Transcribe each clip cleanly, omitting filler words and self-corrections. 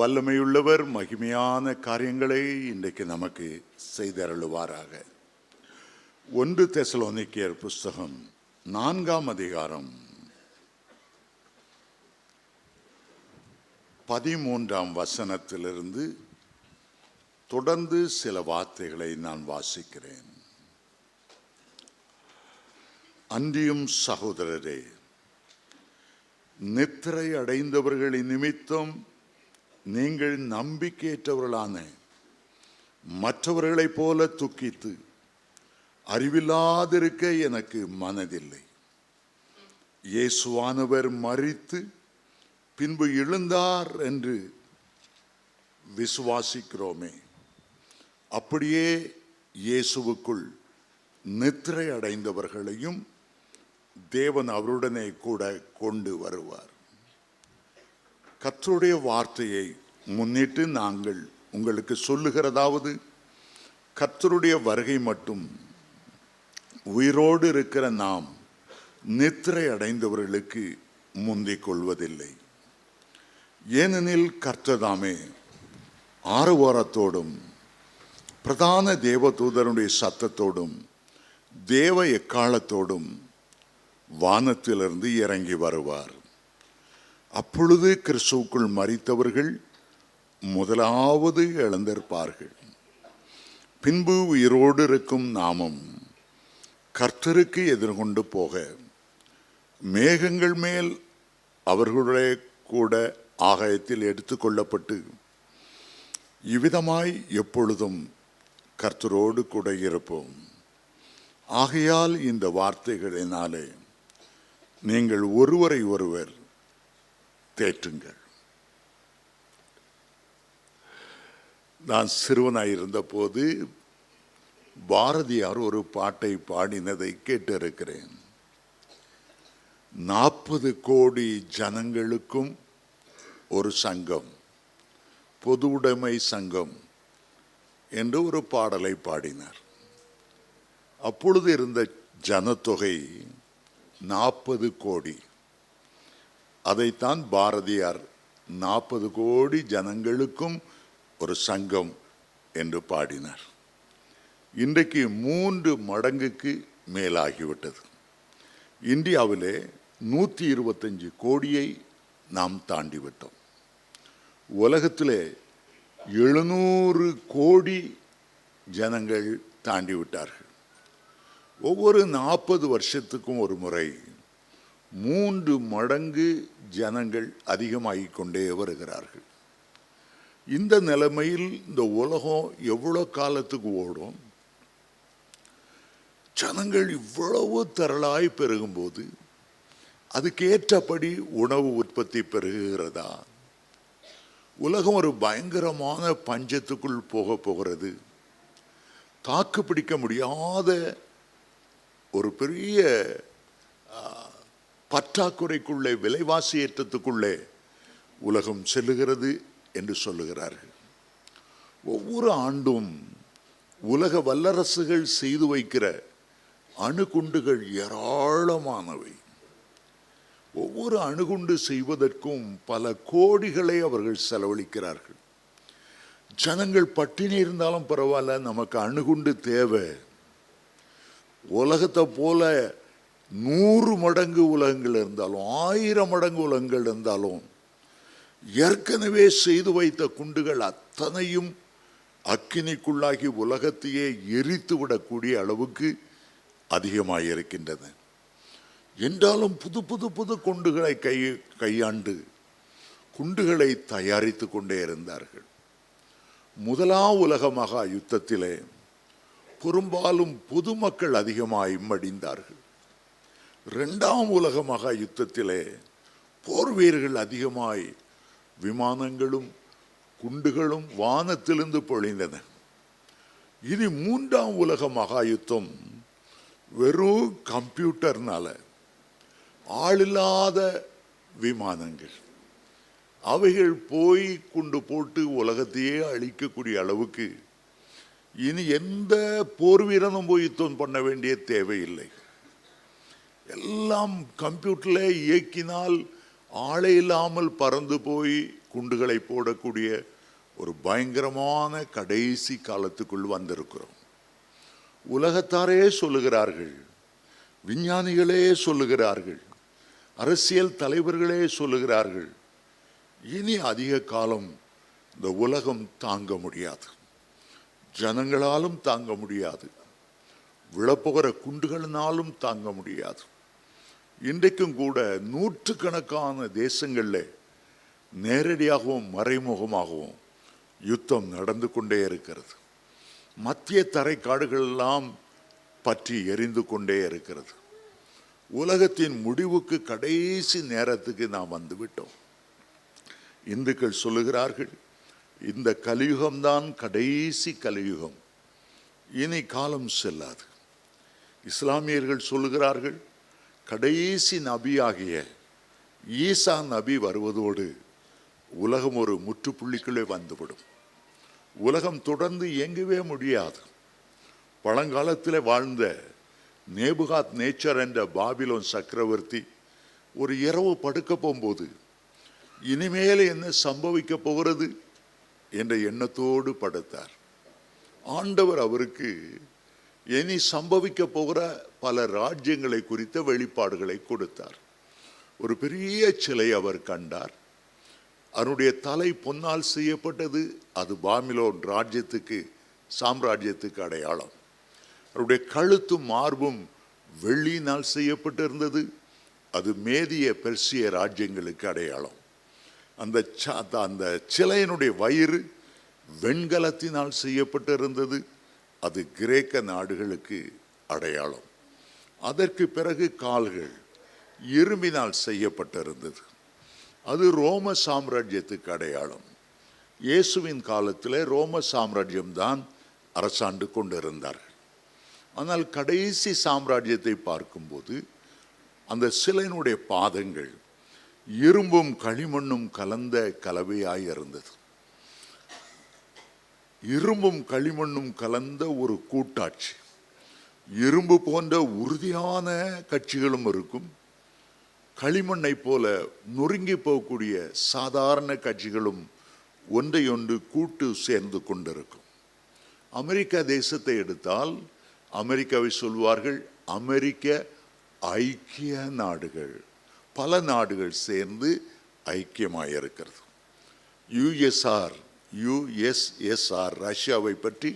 வல்லமையுள்ளவர் மகிமையான காரியங்களை இன்றைக்கு நமக்கு செய்தருளுவாராக. 1 தெசலோனிக்கேயர் புஸ்தகம் 4ஆம் அதிகாரம் 13ஆம் வசனத்திலிருந்து தொடர்ந்து சில வார்த்தைகளை நான் வாசிக்கிறேன். அன்றியும் சகோதரரே, நித்திரை அடைந்தவர்களின் நிமித்தம் நீங்கள் நம்பிக்கையற்றவர்களான மற்றவர்களைப் போல துக்கித்து அறிவில்லாதிருக்க எனக்கு மனதில்லை. இயேசுவானவர் மரித்து பின்பு எழுந்தார் என்று விசுவாசிக்கிறோமே, அப்படியே இயேசுவுக்குள் நித்திரை அடைந்தவர்களையும் தேவன் அவருடனே கூட கொண்டு வருவார். கர்த்தருடைய வார்த்தையை முன்னிட்டு நாங்கள் உங்களுக்கு சொல்லுகிறதாவது, கர்த்தருடைய வருகை மட்டும் உயிரோடு இருக்கிற நாம் நித்திரை அடைந்தவர்களுக்கு முந்திக் கொள்வதில்லை. ஏனெனில் கர்த்ததாமே ஆரவாரத்தோடும் பிரதான தேவதூதருடைய சத்தத்தோடும் தேவ எக்காலத்தோடும் வானத்திலிருந்து இறங்கி வருவார். அப்பொழுது கிறிஸ்துவுக்குள் மரித்தவர்கள் முதலாவது எழுந்திருப்பார்கள். பின்பு உயிரோடு இருக்கும் நாமும் கர்த்தருக்கு எதிர்கொண்டு போக மேகங்கள் மேல் அவர்களுடைய கூட ஆகாயத்தில் எடுத்துக்கொள்ளப்பட்டு இவ்விதமாய் எப்பொழுதும் கர்த்தரோடு கூட இருப்போம். ஆகையால் இந்த வார்த்தைகளினாலே நீங்கள் ஒருவரை ஒருவர் தேற்றுங்கள். நான் சிறுவனாயிருந்த போது பாரதியார் ஒரு பாட்டை பாடினதை கேட்டிருக்கிறேன். 40 கோடி ஜனங்களுக்கும் ஒரு சங்கம், பொது உடைமை சங்கம் என்று ஒரு பாடலை பாடினார். அப்பொழுது இருந்த ஜனத்தொகை 40 கோடி. அதைத்தான் பாரதியார் 40 கோடி ஜனங்களுக்கும் ஒரு சங்கம் என்று பாடினார். இன்றைக்கு 3 மடங்குக்கு மேலாகிவிட்டது. இந்தியாவிலே 125 கோடியை நாம் தாண்டிவிட்டோம். உலகத்திலே 700 கோடி ஜனங்கள் தாண்டிவிட்டார்கள். ஒவ்வொரு 40 வருஷத்துக்கும் ஒரு முறை 3 மடங்கு ஜனங்கள் அதிகமாகிக் கொண்டே வருகிறார்கள். இந்த நிலைமையில் இந்த உலகம் எவ்வளோ காலத்துக்கு ஓடும்? ஜனங்கள் இவ்வளவு திரளாய் பெருகும்போது அதுக்கேற்றபடி உணவு உற்பத்தி பெருகுகிறதா? உலகம் ஒரு பயங்கரமான பஞ்சத்துக்குள் போகிறது. தாக்கு பிடிக்க முடியாத ஒரு பெரிய பற்றாக்குறைக்குள்ளே, விலைவாசி ஏற்றத்துக்குள்ளே உலகம் செல்லுகிறது என்று சொல்லுகிறார்கள். ஒவ்வொரு ஆண்டும் உலக வல்லரசுகள் செய்து வைக்கிற அணுகுண்டுகள் ஏராளமானவை. ஒவ்வொரு அணுகுண்டு செய்வதற்கும் பல கோடிகளை அவர்கள் செலவழிக்கிறார்கள். ஜனங்கள் பட்டினி இருந்தாலும் பரவாயில்ல, நமக்கு அணுகுண்டு தேவை. உலகத்தை போல 100 மடங்கு உலகங்கள் இருந்தாலும் 1000 மடங்கு உலகங்கள் இருந்தாலும் ஏற்கனவே செய்து வைத்த குண்டுகள் அத்தனையும் அக்கினிக்குள்ளாகி உலகத்தையே எரித்து விடக்கூடிய அளவுக்கு அதிகமாக இருக்கின்றன. என்றாலும் புது புது புது குண்டுகளை கையாண்டு குண்டுகளை தயாரித்து கொண்டே இருந்தார்கள். முதலாம் உலக மகா யுத்தத்திலே பெரும்பாலும் பொதுமக்கள் அதிகமாய் மடிந்தார்கள். 2ஆம் உலக மகா யுத்தத்திலே போர் வீரர்கள் அதிகமாய் விமானங்களும் குண்டுகளும் வானத்திலிருந்து பொழிந்தன. இனி 3ஆம் உலக மகா யுத்தம் வெறும் கம்ப்யூட்டர்னால, ஆளில்லாத விமானங்கள், அவைகள் போய் குண்டு போட்டு உலகத்தையே அழிக்கக்கூடிய அளவுக்கு இனி எந்த போர் வீரனும் போய் யுத்தம் பண்ண வேண்டிய தேவையில்லை. எல்லாம் கம்ப்யூட்டரில் இயக்கினால் ஆளே இல்லாமல் பறந்து போய் குண்டுகளை போடக்கூடிய ஒரு பயங்கரமான கடைசி காலத்துக்குள் வந்திருக்கிறோம். உலகத்தாரே சொல்லுகிறார்கள், விஞ்ஞானிகளே சொல்லுகிறார்கள், அரசியல் தலைவர்களே சொல்லுகிறார்கள், இனி அதிக காலம் இந்த உலகம் தாங்க முடியாது, ஜனங்களாலும் தாங்க முடியாது, விழப்போகிற குண்டுகளினாலும் தாங்க முடியாது. இன்றைக்கும் கூட நூற்றுக்கணக்கான தேசங்களில் நேரடியாகவும் மறைமுகமாகவும் யுத்தம் நடந்து கொண்டே இருக்கிறது. மத்திய தரைக்காடுகள் எல்லாம் பற்றி எரிந்து கொண்டே இருக்கிறது. உலகத்தின் முடிவுக்கு கடைசி நேரத்துக்கு நாம் வந்துவிட்டோம். இந்துக்கள் சொல்லுகிறார்கள், இந்த கலியுகம்தான் கடைசி கலியுகம், இனி காலம் செல்லாது. இஸ்லாமியர்கள் சொல்லுகிறார்கள், கடைசி நபியாகிய ஈசா நபி வருவதோடு உலகம் ஒரு முற்றுப்புள்ளிக்குள்ளே வந்துவிடும். உலகம் தொடர்ந்து இயங்கவே முடியாது. பழங்காலத்தில் வாழ்ந்த நேபுகாத் நேச்சர் என்ற பாபிலோன் சக்கரவர்த்தி ஒரு இரவு படுக்க போகும்போது இனிமேல் என்ன சம்பவிக்க போகிறது என்ற எண்ணத்தோடு படுத்தார். ஆண்டவர் அவருக்கு இனி சம்பவிக்க போகிற பல ராஜ்யங்களை குறித்த வெளிப்பாடுகளை கொடுத்தார். ஒரு பெரிய சிலை அவர் கண்டார். அவருடைய தலை பொன்னால் செய்யப்பட்டது. அது பாபிலோன் ராஜ்யத்துக்கு, சாம்ராஜ்யத்துக்கு அடையாளம். அவருடைய கழுத்தும் மார்பும் வெள்ளியினால் செய்யப்பட்டிருந்தது. அது மேதிய பெர்சிய ராஜ்யங்களுக்கு அடையாளம். அந்த சிலையினுடைய வயிறு வெண்கலத்தினால் செய்யப்பட்டிருந்தது. அது கிரேக்க நாடுகளுக்கு அடையாளம். அதற்கு பிறகு கால்கள் இரும்பினால் செய்யப்பட்டிருந்தது. அது ரோம சாம்ராஜ்யத்துக்கு அடையாளம். இயேசுவின் காலத்தில் ரோம சாம்ராஜ்யம்தான் அரசாண்டு கொண்டிருந்தார்கள். ஆனால் கடைசி சாம்ராஜ்யத்தை பார்க்கும்போது அந்த சிலையினுடைய பாதங்கள் இரும்பும் களிமண்ணும் கலந்த கலவையாய் இருந்தது. இரும்பும் களிமண்ணும் கலந்த ஒரு கூட்டாட்சி. இரும்பு போன்ற உறுதியான கட்சிகளும் இருக்கும், களிமண்ணை போல நொறுங்கி போகக்கூடிய சாதாரண கட்சிகளும் ஒன்றையொன்று கூட்டு சேர்ந்து கொண்டிருக்கும். அமெரிக்கா தேசத்தை எடுத்தால் அமெரிக்காவை சொல்வார்கள் அமெரிக்க ஐக்கிய நாடுகள். பல நாடுகள் சேர்ந்து ஐக்கியமாயிருக்கிறது. யுஎஸ்எஸ்ஆர் ரஷ்யாவை பற்றி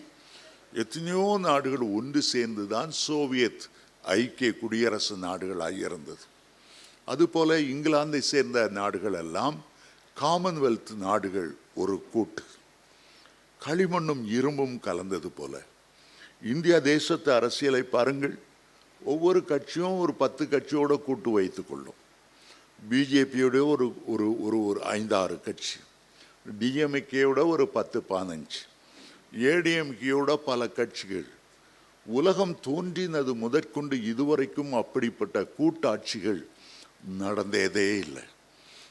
எத்தனையோ நாடுகள் ஒன்று சேர்ந்துதான் சோவியத் ஐக்கிய குடியரசு நாடுகளாக இருந்தது. அதுபோல இங்கிலாந்தை சேர்ந்த நாடுகள் எல்லாம் காமன்வெல்த் நாடுகள் ஒரு கூட்டு. களிமண்ணும் இரும்பும் கலந்தது போல இந்தியா தேசத்து அரசியலை பாருங்கள். ஒவ்வொரு கட்சியும் ஒரு 10 கட்சியோட கூட்டு வைத்துக் கொள்ளும். பிஜேபியோட ஒரு ஒரு ஒரு ஒரு 5-6 கட்சி, டிஎம்கேயோட ஒரு 10-15, ஏடிஎம்கேயோட பல கட்சிகள். உலகம் தோன்றினது முதற்கொண்டு இதுவரைக்கும் அப்படிப்பட்ட கூட்டாட்சிகள் நடந்ததே இல்லை.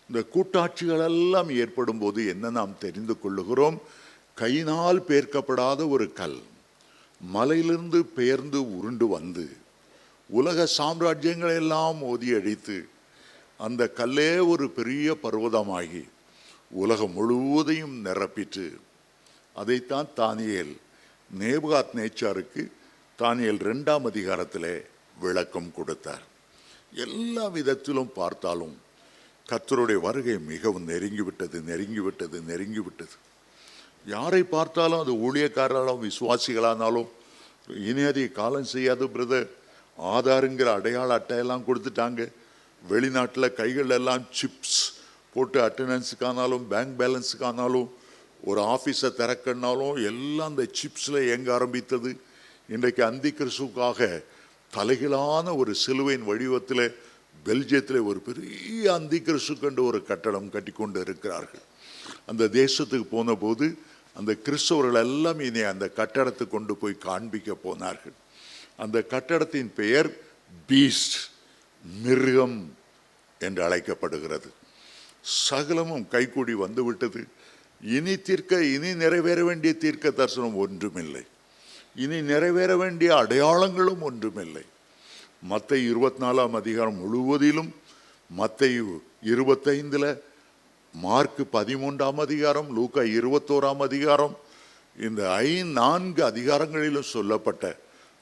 இந்த கூட்டாட்சிகள் எல்லாம் ஏற்படும் போது என்ன நாம் தெரிந்து கொள்ளுகிறோம்? கையினால் பேர்க்கப்படாத ஒரு கல் மலையிலிருந்து பெயர்ந்து உருண்டு வந்து உலக சாம்ராஜ்யங்களை எல்லாம் மோதி அடித்து அந்த கல்லே ஒரு பெரிய பர்வதமாகி உலகம் முழுவதையும் நிரப்பிற்று. அதைத்தான் தானியேல் நேபுகாத் நேச்சாருக்கு தானியேல் 2ஆம் அதிகாரத்திலே விளக்கம் கொடுத்தார். எல்லா விதத்திலும் பார்த்தாலும் கர்த்தருடைய வருகை மிகவும் நெருங்கிவிட்டது. யாரை பார்த்தாலும் அது ஊழியக்காரர்களும் விசுவாசிகளானாலும் இனி அதிக காலம் செய்யாது பிரதர், ஆதாருங்கிற அடையாள அட்டையெல்லாம் கொடுத்துட்டாங்க. வெளிநாட்டில் கைகள் எல்லாம் சிப்ஸ் போட்டு அட்டண்டன்ஸுக்கானாலும் பேங்க் பேலன்ஸுக்கானாலும் ஒரு ஆஃபீஸை திறக்கனாலும் எல்லாம் அந்த சிப்ஸில் இயங்க ஆரம்பித்தது. இன்றைக்கு அந்தி கிறிஸ்துவுக்காக தலைகளான ஒரு சிலுவையின் வடிவத்தில் பெல்ஜியத்தில் ஒரு பெரிய அந்தி கிறிஸ்துக்கென்று ஒரு கட்டடம் கட்டி கொண்டு இருக்கிறார்கள். அந்த தேசத்துக்கு போன போது அந்த கிறிஸ்தவர்கள் எல்லாம் இனி அந்த கட்டடத்தை கொண்டு போய் காண்பிக்க போனார்கள். அந்த கட்டடத்தின் பெயர் பீஸ்ட், மிருகம் என்று அழைக்கப்படுகிறது. சகலமும் கைகூடி வந்துவிட்டது. இனி நிறைவேற வேண்டிய தீர்க்க தரிசனம் ஒன்றுமில்லை. இனி நிறைவேற வேண்டிய அடையாளங்களும் ஒன்றுமில்லை. மத்தேயு 24ஆம் அதிகாரம் முழுவதிலும், மத்தேயு 25 மார்க் 13ஆம் அதிகாரம், லூக்கா 21ஆம் அதிகாரம், இந்த 4 அதிகாரங்களிலும் சொல்லப்பட்ட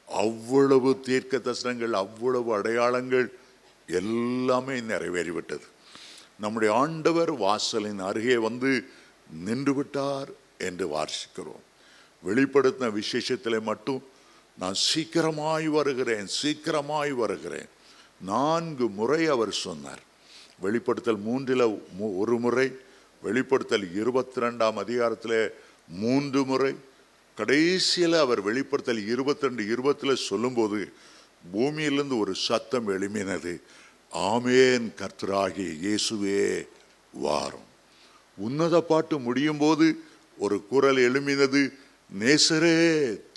அவ்வளவு தீர்க்க தரிசனங்கள், அவ்வளவு அடையாளங்கள் எல்லாமே நிறைவேறிவிட்டது. நம்முடைய ஆண்டவர் வாசலின் அருகே வந்து நின்று விட்டார் என்று வாசிக்கிறோம். வெளிப்படுத்தின விசேஷத்திலே மட்டும் நான் சீக்கிரமாய் வருகிறேன், சீக்கிரமாய் வருகிறேன் 4 முறை அவர் சொன்னார். வெளிப்படுத்தல் 3 ஒரு முறை, வெளிப்படுத்தல் 22ஆம் அதிகாரத்தில் 3 முறை, கடைசியில் அவர் வெளிப்படுத்தல் 22, 20 சொல்லும்போது பூமியிலிருந்து ஒரு சத்தம் எழும்பினது, ஆமேன் கர்த்தராகிய இயேசுவே வாரும். உன்னத பாட்டு முடியும் போது ஒரு குரல் எழும்பினது, நேசரே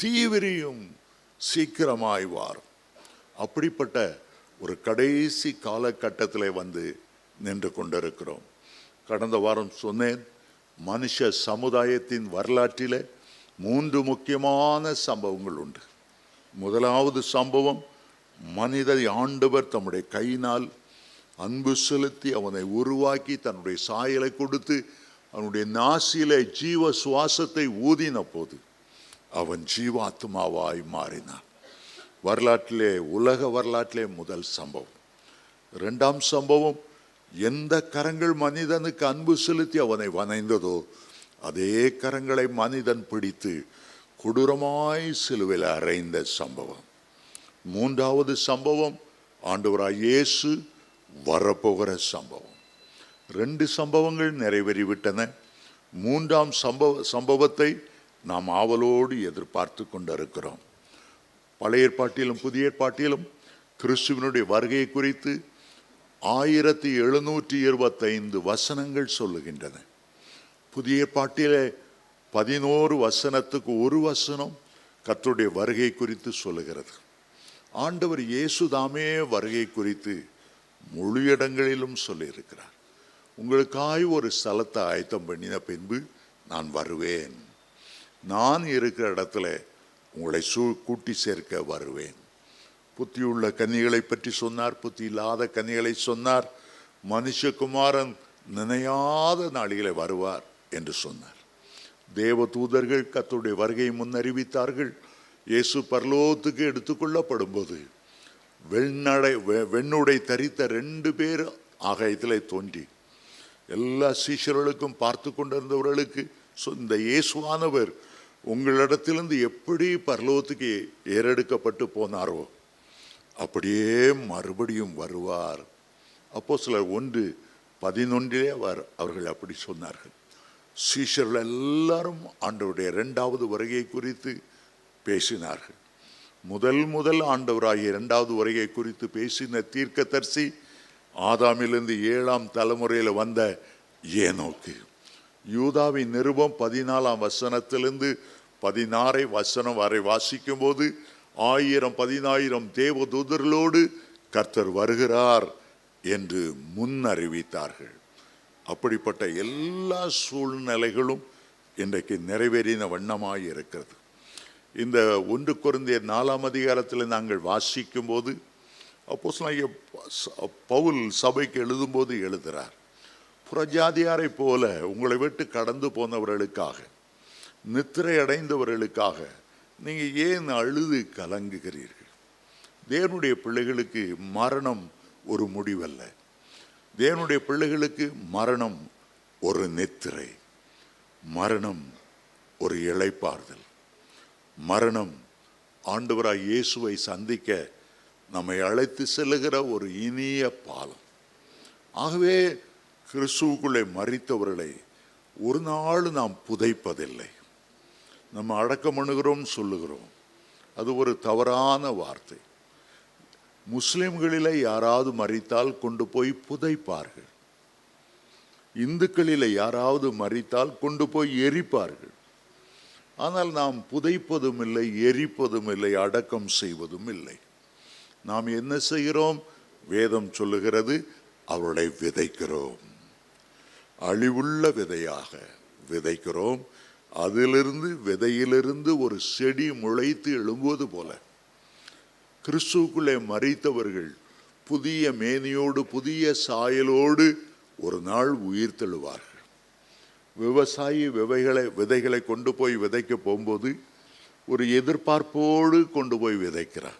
தீவிரியும் சீக்கிரமாய் வாரும். அப்படிப்பட்ட ஒரு கடைசி காலகட்டத்தில் வந்து நின்று கொண்டிருக்கிறோம். கடந்த வாரம் சொன்னேன், மனுஷ சமுதாயத்தின் வரலாற்றில் 3 முக்கியமான சம்பவங்கள் உண்டு. முதலாவது சம்பவம், மனிதனை ஆண்டவர் தம்முடைய கையினால் அன்பு செலுத்தி அவனை உருவாக்கி தன்னுடைய சாயலை கொடுத்து அவனுடைய நாசியிலே ஜீவ சுவாசத்தை ஊதின போது அவன் ஜீவாத்மாவாய் மாறினான். வரலாற்றிலே, உலக வரலாற்றிலே முதல் சம்பவம். 2ஆம் சம்பவம், எந்த கரங்கள் மனிதனுக்கு அன்பு செலுத்தி அவனை வணைந்ததோ அதே கரங்களை மனிதன் பிடித்து கொடூரமாய் சிலுவையில் அறைந்த சம்பவம். 3வது சம்பவம், ஆண்டவராய் இயேசு வரப்போகிற சம்பவம். 2 சம்பவங்கள் நிறைவேறிவிட்டன. 3ஆம் சம்பவத்தை நாம் ஆவலோடு எதிர்பார்த்து கொண்டிருக்கிறோம். பழைய ஏற்பாட்டிலும் புதிய ஏற்பாட்டிலும் கிறிஸ்துவினுடைய வருகையை குறித்து 1725 வசனங்கள் சொல்லுகின்றன. புதிய ஏற்பாட்டிலே 11 வசனத்துக்கு ஒரு வசனம் கர்த்தருடைய வருகை குறித்து சொல்லுகிறது. ஆண்டவர் இயேசு தாமே வருகை குறித்து முழு இடங்களிலும் சொல்லியிருக்கிறார். உங்களுக்காய் ஒரு ஸ்தலத்தை ஆயத்தம் பண்ணின பின்பு நான் வருவேன், நான் இருக்கிற இடத்துல உங்களை கூட்டி சேர்க்க வருவேன். புத்தியுள்ள கன்னிகளை பற்றி சொன்னார், புத்தி இல்லாத கன்னிகளை சொன்னார். மனுஷகுமாரன் நினையாத நாளிலே வருவார் என்று சொன்னார். தேவ தூதர்கள் கர்த்தருடைய வருகையை முன்னறிவித்தார்கள். இயேசு பரலோகத்துக்கு எடுத்துக்கொள்ளப்படும் போது வெண்ணுடை தரித்த 2 பேர் ஆகாயத்திலே தோன்றி எல்லா சீஷர்களுக்கும், பார்த்து கொண்டிருந்தவர்களுக்கு, இந்த இயேசுவானவர் உங்களிடத்திலிருந்து எப்படி பரலோகத்துக்கு ஏறெடுக்கப்பட்டு போனாரோ அப்படியே மறுபடியும் வருவார். அப்போஸ்தலர் 1:11 அவர்கள் அப்படி சொன்னார்கள். சீஷர்கள் எல்லாரும் ஆண்டவருடைய 2வது வருகை குறித்து பேசினார்கள். முதல் ஆண்டவராகிய 2வது வருகை குறித்து பேசின தீர்க்கதரிசி ஆதாமிலிருந்து 7ஆம் தலைமுறையில் வந்த ஏனோக்கு. யூதாவின் நிருபம் 14ஆம் வசனத்திலிருந்து 16 வசனம் வரை வாசிக்கும் போது 1000-10,000 தேவதூதர்களோடு கர்த்தர் வருகிறார் என்று முன்னறிவித்தார்கள். அப்படிப்பட்ட எல்லா சூழ்நிலைகளும் இன்றைக்கு நிறைவேறின வண்ணமாய் இருக்கிறது. இந்த 1 கொரிந்தியர் 4ஆம் அதிகாரத்தில் நாங்கள் வாசிக்கும் போது அப்போஸ்தலனாகிய பவுல் சபைக்கு எழுதும்போது எழுதுகிறார், புறஜாதியாரை போல உங்களை விட்டு கடந்து போனவர்களுக்காக, நித்திரை அடைந்தவர்களுக்காக நீங்க ஏன் அழுது கலங்குகிறீர்கள்? தேவனுடைய பிள்ளைகளுக்கு மரணம் ஒரு முடிவல்ல. தேவனுடைய பிள்ளைகளுக்கு மரணம் ஒரு நித்திரை, மரணம் ஒரு இளைப்பாறுதல், மரணம் ஆண்டவராய் இயேசுவை சந்திக்க நம்மை அழைத்து செல்லுகிற ஒரு இனிய பாலம். ஆகவே கிறிஸ்துவுக்குள்ளே மரித்தவர்களை ஒரு நாள் நாம் புதைப்பதில்லை. நம்ம அடக்கம் பண்ணுகிறோம் சொல்லுகிறோம், அது ஒரு தவறான வார்த்தை. முஸ்லிம்களிலே யாராவது மரித்தால் கொண்டு போய் புதைப்பார்கள். இந்துக்களிலே யாராவது மரித்தால் கொண்டு போய் எரிப்பார்கள். ஆனால் நாம் புதைப்பதும் இல்லை, எரிப்பதும் இல்லை, அடக்கம் செய்வதும் இல்லை. நாம் என்ன செய்கிறோம்? வேதம் சொல்லுகிறது, அவர்களை விதைக்கிறோம். அழிவுள்ள விதையாக விதைக்கிறோம். அதிலிருந்து, விதையிலிருந்து ஒரு செடி முளைத்து எழும்புவது போல கிறிஸ்துவுக்குள்ளே மரித்தவர்கள் புதிய மேனியோடு, புதிய சாயலோடு ஒரு நாள் உயிர் தெழுவார்கள். விவசாயி விதைகளை கொண்டு போய் விதைக்க போகும்போது ஒரு எதிர்பார்ப்போடு கொண்டு போய் விதைக்கிறார்.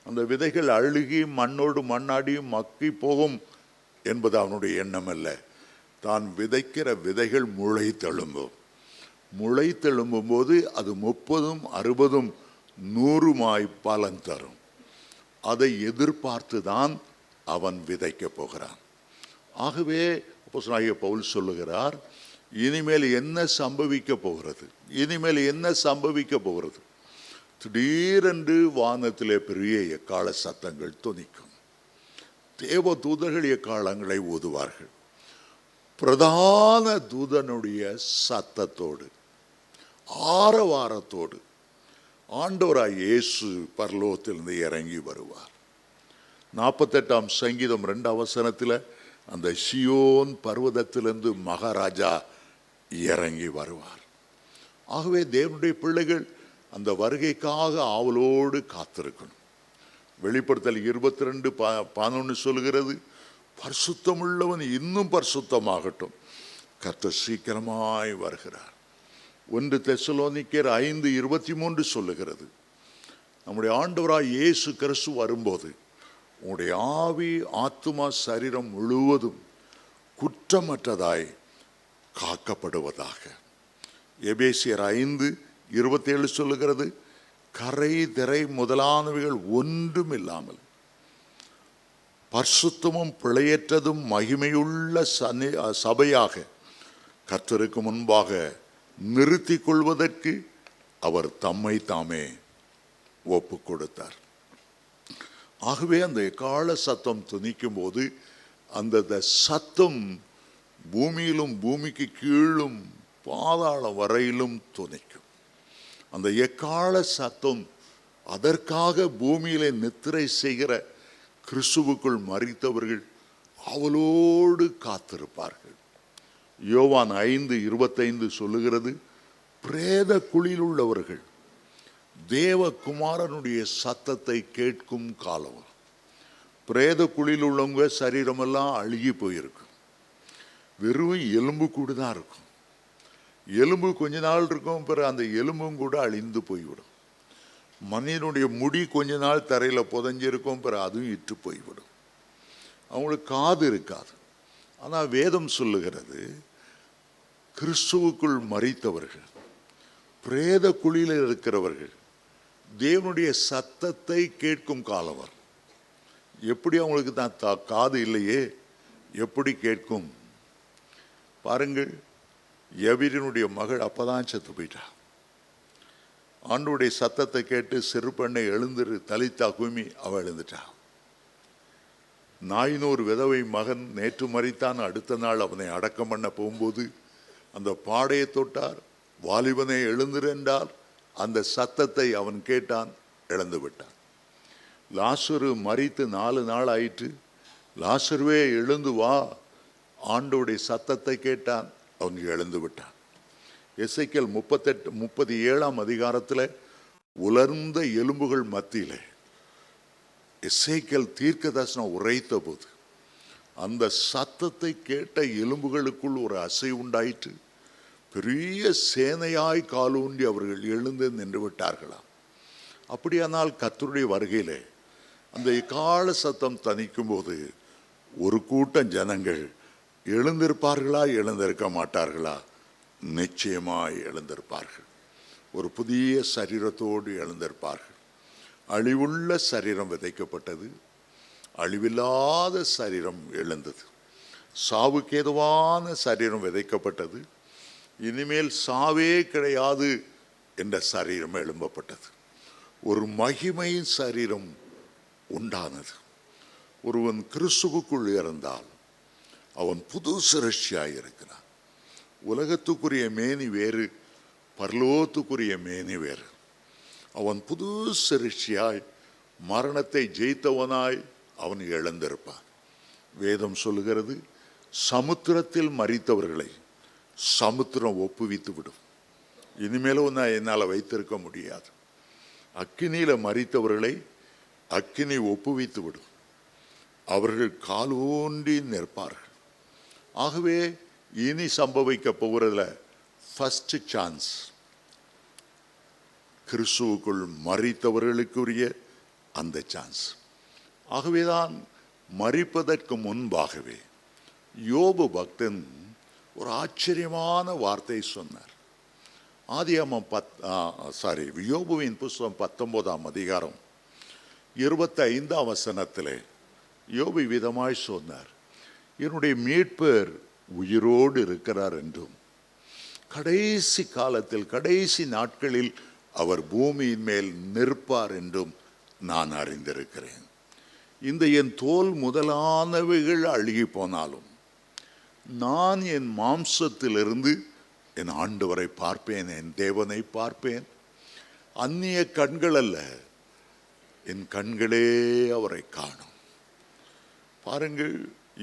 அந்த விதைகள் அழுகி மண்ணோடு மண்ணாடி மக்கி போகும் என்பது அவனுடைய எண்ணம் அல்ல. தான் விதைக்கிற விதைகள் முளை தெழும்பும். முளை தெழும்பும் போது அது 30, 60, 100 பலன் தரும். அதை எதிர்பார்த்து தான் அவன் விதைக்க போகிறான். ஆகவே அப்போஸ்தலனாகிய பவுல் சொல்லுகிறார், இனிமேல் என்ன சம்பவிக்க போகிறது, இனிமேல் என்ன சம்பவிக்க போகிறது. திடீரென்று வானத்திலே பெரிய எக்கால சத்தங்கள் தொனிக்கும். தேவ தூதர்கள் எக்காலங்களை ஊதுவார்கள். பிரதான தூதனுடைய சத்தத்தோடு ஆரவாரத்தோடு ஆண்டவராய் இயேசு பரலோகத்திலிருந்து இறங்கி வருவார். 48ஆம் சங்கீதம் 2ஆம் வசனத்தில் அந்த சியோன் பர்வதத்திலிருந்து மகாராஜா இறங்கி வருவார். ஆகவே தேவனுடைய பிள்ளைகள் அந்த வருகைக்காக ஆவலோடு காத்திருக்கணும். வெளிப்படுத்தல் 22:11 சொல்கிறது, பரிசுத்தமுள்ளவன் இன்னும் பரிசுத்தமாகட்டும், கர்த்தர் சீக்கிரமாய் வருகிறார். 1 தெசலோனிக்கேயர் 5:23 சொல்லுகிறது, நம்முடைய ஆண்டவராய் இயேசு கிறிஸ்து வரும்போது உங்களுடைய ஆவி, ஆத்துமா, சரீரம் முழுவதும் குற்றமற்றதாய் காக்கப்படுவதாக. எபேசியர் 5:27 சொல்லுகிறது, கரை திரை முதலானவைகள் ஒன்றும் இல்லாமல் பரிசுத்தமும் பிழையற்றதும் மகிமையுள்ள சபையாக கர்த்தருக்கு முன்பாக நிறுத்தி கொள்வதற்கு அவர் தம்மை தாமே ஒப்பு கொடுத்தார். ஆகவே அந்த எக்கால சத்தம் துணிக்கும் போது அந்த சத்தம் பூமியிலும் பூமிக்கு கீழும் பாதாளம் வரையிலும் துணிக்கும். அந்த எக்கால சத்தம் அதற்காக பூமியிலே நித்திரை செய்கிற கிறிஸ்துவுக்குள் மரித்தவர்கள் அவளோடு காத்திருப்பார்கள். யோவான் 5:25 சொல்லுகிறது, பிரேத குழியில் உள்ளவர்கள் தேவகுமாரனுடைய சத்தத்தை கேட்கும் காலம். பிரேத குழியில் உள்ளவங்க சரீரமெல்லாம் அழுகி போயிருக்கும். வெறும் எலும்பு கூட தான் இருக்கும். எலும்பு கொஞ்ச நாள் இருக்கும், பிறகு அந்த எலும்பும் கூட அழிந்து போய்விடும். மனிதனுடைய முடி கொஞ்ச நாள் தரையில் புதஞ்சிருக்கும், பிறகு அதுவும் இட்டு போய்விடும். அவங்களுக்கு காது இருக்காது. ஆனால் வேதம் சொல்லுகிறது, கிறிஸ்துவுக்குள் மரித்தவர்கள், பிரேத குழியில் இருக்கிறவர்கள் தேவனுடைய சத்தத்தை கேட்கும் காலவர். எப்படி அவங்களுக்கு தான் காது இல்லையே, எப்படி கேட்கும்? பாருங்கள், எபிரனுடைய மகள் அப்பதான் செத்து போயிட்டா. ஆண்டவருடைய சத்தத்தை கேட்டு சிறு பெண்ணை எழுந்துரு தலித்தா குமி அவள் எழுந்துட்டா. நாயினூர் விதவை மகன் நேற்று மரித்தான், அடுத்த நாள் அவனை அடக்கம் பண்ண போகும்போது அந்த பாடையை தொட்டார், வாலிபனை எழுந்துரு என்றார். அந்த சத்தத்தை அவன் கேட்டான், இழந்து விட்டான். லாசரு மரித்து 4 நாள் ஆயிற்று. லாசருவே எழுந்து வா, ஆண்டவருடைய சத்தத்தை கேட்டான், அவன் எழுந்து விட்டான். எசேக்கியேல் 37ஆம் அதிகாரத்தில் உலர்ந்த எலும்புகள் மத்தியிலே எசேக்கியேல் தீர்க்கதரிசனம் உரைத்த போது அந்த சத்தத்தை கேட்ட எலும்புகளுக்குள் ஒரு அசை உண்டாயிற்று. பெரிய சேனையாய் காலூன்றி அவர்கள் எழுந்து நின்று விட்டார்களாம். அப்படியானால் கர்த்தருடைய வருகையிலே அந்த எக்கால சத்தம் தணிக்கும் போது ஒரு கூட்டம் ஜனங்கள் எழுந்திருப்பார்களா, எழுந்திருக்க மாட்டார்களா? நிச்சயமாய் எழுந்திருப்பார்கள். ஒரு புதிய சரீரத்தோடு எழுந்திருப்பார்கள். அழிவுள்ள சரீரம் விதைக்கப்பட்டது, அழிவில்லாத சரீரம் எழுந்தது. சாவுக்கேதுவான சரீரம் விதைக்கப்பட்டது, இனிமேல் சாவே கிடையாது என்ற சரீரம் எழும்பப்பட்டது. ஒரு மகிமை சரீரம் உண்டானது. ஒருவன் கிறிஸ்துவுக்குள் இருந்தால் அவன் புது சிருஷ்டியாய் இருக்கிறான். உலகத்துக்குரிய மேனி வேறு, பரலோகத்துக்குரிய மேனி வேறு. அவன் புது சிருஷ்டியாய் மரணத்தை ஜெயித்தவனாய் அவன் எழுந்திருப்பான். வேதம் சொல்லுகிறது, சமுத்திரத்தில் மரித்தவர்களை சமுத்திரம் ஒப்புவித்து விடும். இனிமேலும் என்னால் வைத்திருக்க முடியாது. அக்கினியில மரித்தவர்களை அக்கினி ஒப்புவித்து விடும். அவர்கள் காலூன்றி நிற்பார்கள். ஆகவே இனி சம்பவிக்க போகிறதுல ஃபர்ஸ்ட் சான்ஸ் கிறிஸ்துவுக்குள் மரித்தவர்களுக்குரிய அந்த சான்ஸ். ஆகவேதான் மரிப்பதற்கு முன்பாகவே யோபு பக்தன் ஒரு ஆச்சரியமான வார்த்தை சொன்னார். ஆதியாகமம் யோபுவின் புஸ்தகம் 19ஆம் அதிகாரம் 25ஆம் வசனத்திலே யோபு விதமாய் சொன்னார், என்னுடைய மீட்பர் உயிரோடு இருக்கிறார் என்றும் கடைசி காலத்தில் கடைசி நாட்களில் அவர் பூமியின் மேல் நிற்பார் என்றும் நான் அறிந்திருக்கிறேன். இந்த என் தோல் முதலானவைகள் அழுகி போனாலும் நான் என் மாம்சத்திலிருந்து என் ஆண்டவரை பார்ப்பேன், என் தேவனை பார்ப்பேன். அந்நிய கண்கள் அல்ல, என் கண்களே அவரை காணும். பாருங்கள்,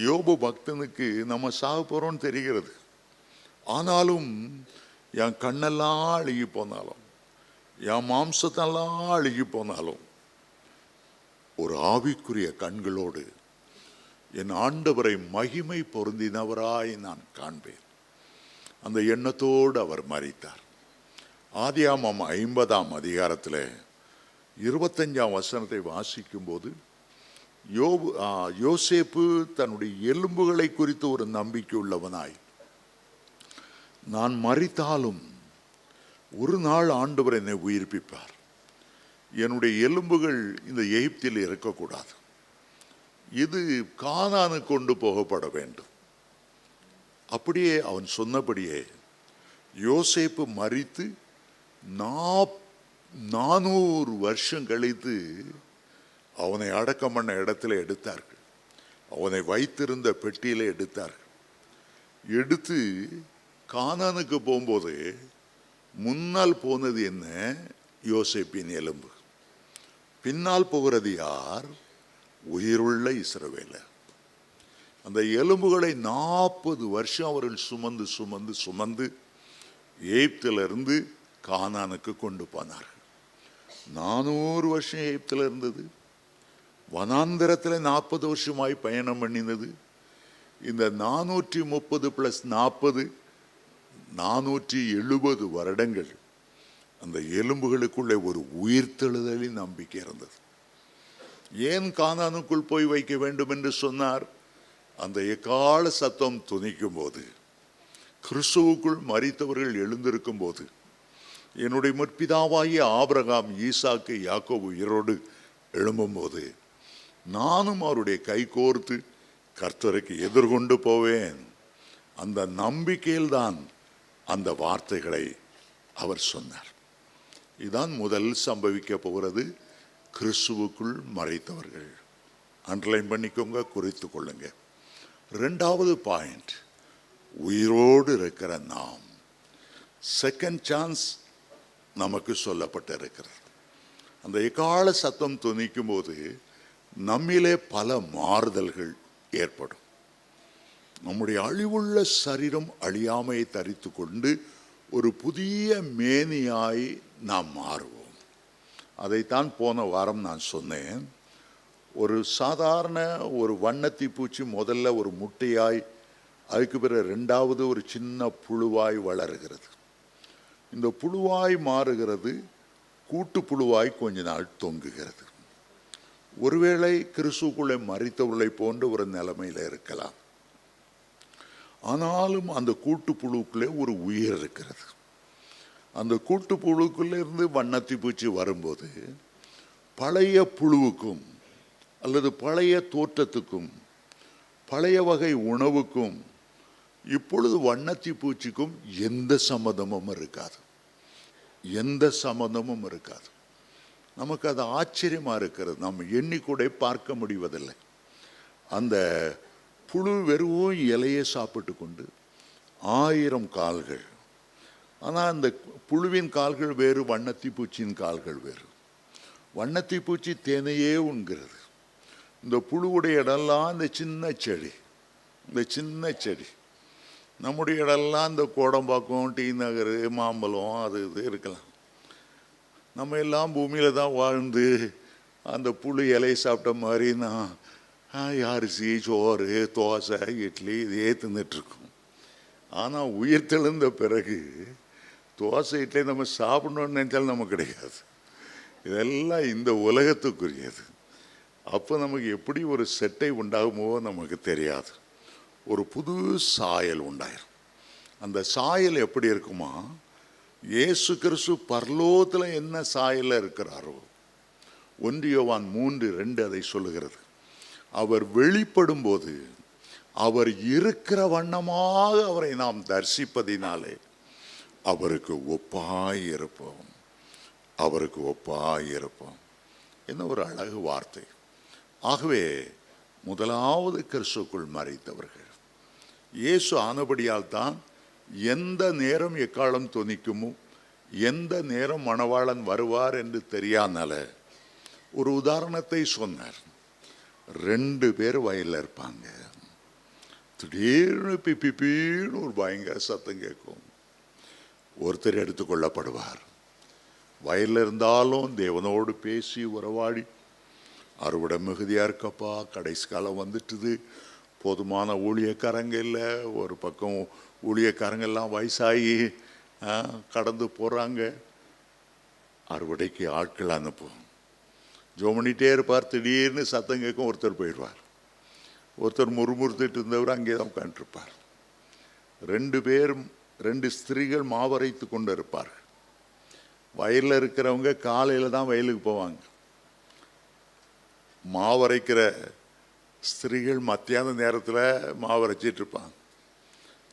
யோபு பக்தனுக்கு நம்ம சாக போறோம்னு தெரிகிறது. ஆனாலும் என் கண்ணெல்லாம் அழுகி போனாலும், என் மாம்சத்தெல்லாம் அழுகி போனாலும், ஒரு ஆவிக்குரிய கண்களோடு என் ஆண்டவரை மகிமை பொருந்தினவராய் நான் காண்பேன். அந்த எண்ணத்தோடு அவர் மரித்தார். ஆதியாகமம் 50ஆம் அதிகாரத்தில் 25ஆம் வசனத்தை வாசிக்கும் போது யோசேப்பு தன்னுடைய எலும்புகளை குறித்து ஒரு நம்பிக்கை உள்ளவனாய், நான் மரித்தாலும் ஒரு நாள் ஆண்டவர் என்னை உயிர்ப்பிப்பார், என்னுடைய எலும்புகள் இந்த எகிப்தில் இருக்கக்கூடாது, இது கானானு கொண்டு போகப்பட வேண்டும். அப்படியே அவன் சொன்னபடியே யோசேப்பு மரித்து 400 வருஷம் கழித்து அவனை அடக்கம் பண்ண இடத்துல எடுத்தார்கள். அவனை வைத்திருந்த பெட்டியில எடுத்தார்கள். எடுத்து கானானுக்கு போகும்போது முன்னால் போனது என்ன? யோசேப்பின் எலும்பு. பின்னால் போகிறது யார்? உயிருள்ள இஸ்ரவேலர். அந்த எலும்புகளை 40 வருஷம் அவர்கள் சுமந்து சுமந்து சுமந்து எகிப்திலிருந்து கானானுக்கு கொண்டு போனார்கள். 400 வருஷம் எகிப்தில் இருந்தது. வனாந்திரத்தில் 40 வருஷமாய் பயணம் பண்ணினது. இந்த 430 + 40 470 வருடங்கள் அந்த எலும்புகளுக்குள்ளே ஒரு உயிர்த்தெழுதலின் நம்பிக்கை இருந்தது. ஏன் கானானுக்குள் போய் வைக்க வேண்டும் என்று சொன்னார்? அந்த எக்கால சத்தம் துணிக்கும் போது, கிறிஸ்துவுக்குள் மரித்தவர்கள் எழுந்திருக்கும் போது, என்னுடைய முற்பிதாவாகிய ஆபிரகாம், ஈசாக்கு, யாக்கோபு உயிரோடு எழும்பும் போது நானும் அவருடைய கை கோர்த்து கர்த்தருக்கு எதிர்கொண்டு போவேன். அந்த நம்பிக்கையில்தான் அந்த வார்த்தைகளை அவர் சொன்னார். இதுதான் முதல் சம்பவிக்க போகிறது, கிறிஸ்துவுக்குள் மரித்தவர்கள். அண்டர்லைன் பண்ணிக்கோங்க, குறித்து கொள்ளுங்க. 2வது பாயிண்ட், உயிரோடு இருக்கிற நாம். செகண்ட் சான்ஸ் நமக்கு சொல்லப்பட்டிருக்கிறது. அந்த எக்கால சத்தம் துணிக்கும் போது நம்மிலே பல மாறுதல்கள் ஏற்படும். நம்முடைய அழிவுள்ள சரீரம் அழியாமையை தரித்து கொண்டு ஒரு புதிய மேனியாய் நாம் மாறுவோம். அதைத்தான் போன வாரம் நான் சொன்னேன். ஒரு சாதாரண ஒரு வண்ணத்தி பூச்சி முதல்ல ஒரு முட்டையாய், அதுக்கு பிறகு 2வது ஒரு சின்ன புழுவாய் வளருகிறது. இந்த புழுவாய் மாறுகிறது, கூட்டு புழுவாய் கொஞ்ச நாள் தொங்குகிறது. ஒருவேளை கிறிஸ்துவுக்குள்ளே மரித்தவர்களை போன்ற ஒரு நிலைமையில் இருக்கலாம். ஆனாலும் அந்த கூட்டு புழுக்குள்ளே ஒரு உயிர் இருக்கிறது. அந்த கூட்டு புழுக்குள்ளே இருந்து வண்ணத்தி பூச்சி வரும்போது பழைய புழுவுக்கும் அல்லது பழைய தோற்றத்துக்கும் பழைய வகை உணவுக்கும் இப்பொழுது வண்ணத்தி பூச்சிக்கும் எந்த சம்மந்தமும் இருக்காது. எந்த சம்மந்தமும் இருக்காது. நமக்கு அது ஆச்சரியமாக இருக்கிறது. நம்ம எண்ணிக்கூட பார்க்க முடிவதில்லை. அந்த புழு வெறும் இலையை சாப்பிட்டு கொண்டு 1000 கால்கள். ஆனால் அந்த புழுவின் கால்கள் வேறு, வண்ணத்தி பூச்சியின் கால்கள் வேறு. வண்ணத்தி பூச்சி தேனையே உண்கிறது. இந்த புழுவுடைய இடம்லாம் இந்த சின்ன செடி, இந்த சின்ன செடி. நம்முடைய இடம்லாம் இந்த கோடம்பாக்கம், டி நகர், மாம்பழம், அது இது இருக்கலாம். நம்ம எல்லாம் பூமியில் தான் வாழ்ந்து அந்த புழு இலையை சாப்பிட்ட மாதிரி நான் அரிசி சோறு தோசை இட்லி இதே தின்னுட்டுருக்கோம். ஆனால் உயிர் தெழுந்த பிறகு தோசை இட்லி நம்ம சாப்பிடணும்னு நினைச்சாலும் நமக்கு கிடைக்காது. இதெல்லாம் இந்த உலகத்துக்குரியது. அப்போ நமக்கு எப்படி ஒரு செட்டை உண்டாகுமோ நமக்கு தெரியாது. ஒரு புது சாயல் உண்டாயிரும். அந்த சாயல் எப்படி இருக்குமா, இயேசு கிறிஸ்து பரலோகத்தில் என்ன சாயலில் இருக்கிறாரோ, 1 யோவான் 3:2 அதை சொல்லுகிறது. அவர் வெளிப்படும் போது அவர் இருக்கிற வண்ணமாக அவரை நாம் தரிசிப்பதினாலே அவருக்கு ஒப்பாய் இருப்போம். அவருக்கு ஒப்பாய் இருப்போம். என்ன ஒரு அழகு வார்த்தை. ஆகவே முதலாவது கிறிஸ்துக்குள் மரித்தவர்கள் இயேசு ஆனபடியால் தான் எந்த நேரம் எக்காலம் தொனிக்குமோ, எந்த நேரம் மணவாளன் வருவார் என்று தெரியாதனால ஒரு உதாரணத்தை சொன்னார். 2 பேர் வயலில் இருப்பாங்க. திடீர்னு பிப்பின்னு ஒரு பயங்கர சத்தம் கேட்கும். ஒருத்தர் எடுத்துக்கொள்ளப்படுவார். வயலில் இருந்தாலும் தேவனோடு பேசி உறவாடி, அறுவடை மிகுதியாக இருக்கப்பா, கடைசி காலம் வந்துட்டுது, போதுமான ஊழியக்காரங்க இல்லை, ஒரு பக்கம் ஊழியக்காரங்கெல்லாம் வயசாகி கடந்து போகிறாங்க, அறுவடைக்கு ஆட்கள் அனுப்பும். ஜோமனிட்டே இருப்பார். திடீர்னு சத்தம் கேட்கும், ஒருத்தர் போயிடுவார். ஒருத்தர் முறுமுறுத்துட்டு இருந்தவர் அங்கே தான் உட்காந்துருப்பார். 2 ஸ்திரீகள் மாவரைத்து கொண்டு இருப்பார்கள். வயலில் இருக்கிறவங்க காலையில் தான் வயலுக்கு போவாங்க. மாவரைக்கிற ஸ்திரீகள் மத்தியான நேரத்தில் மாவரைச்சிட்டு இருப்பாங்க.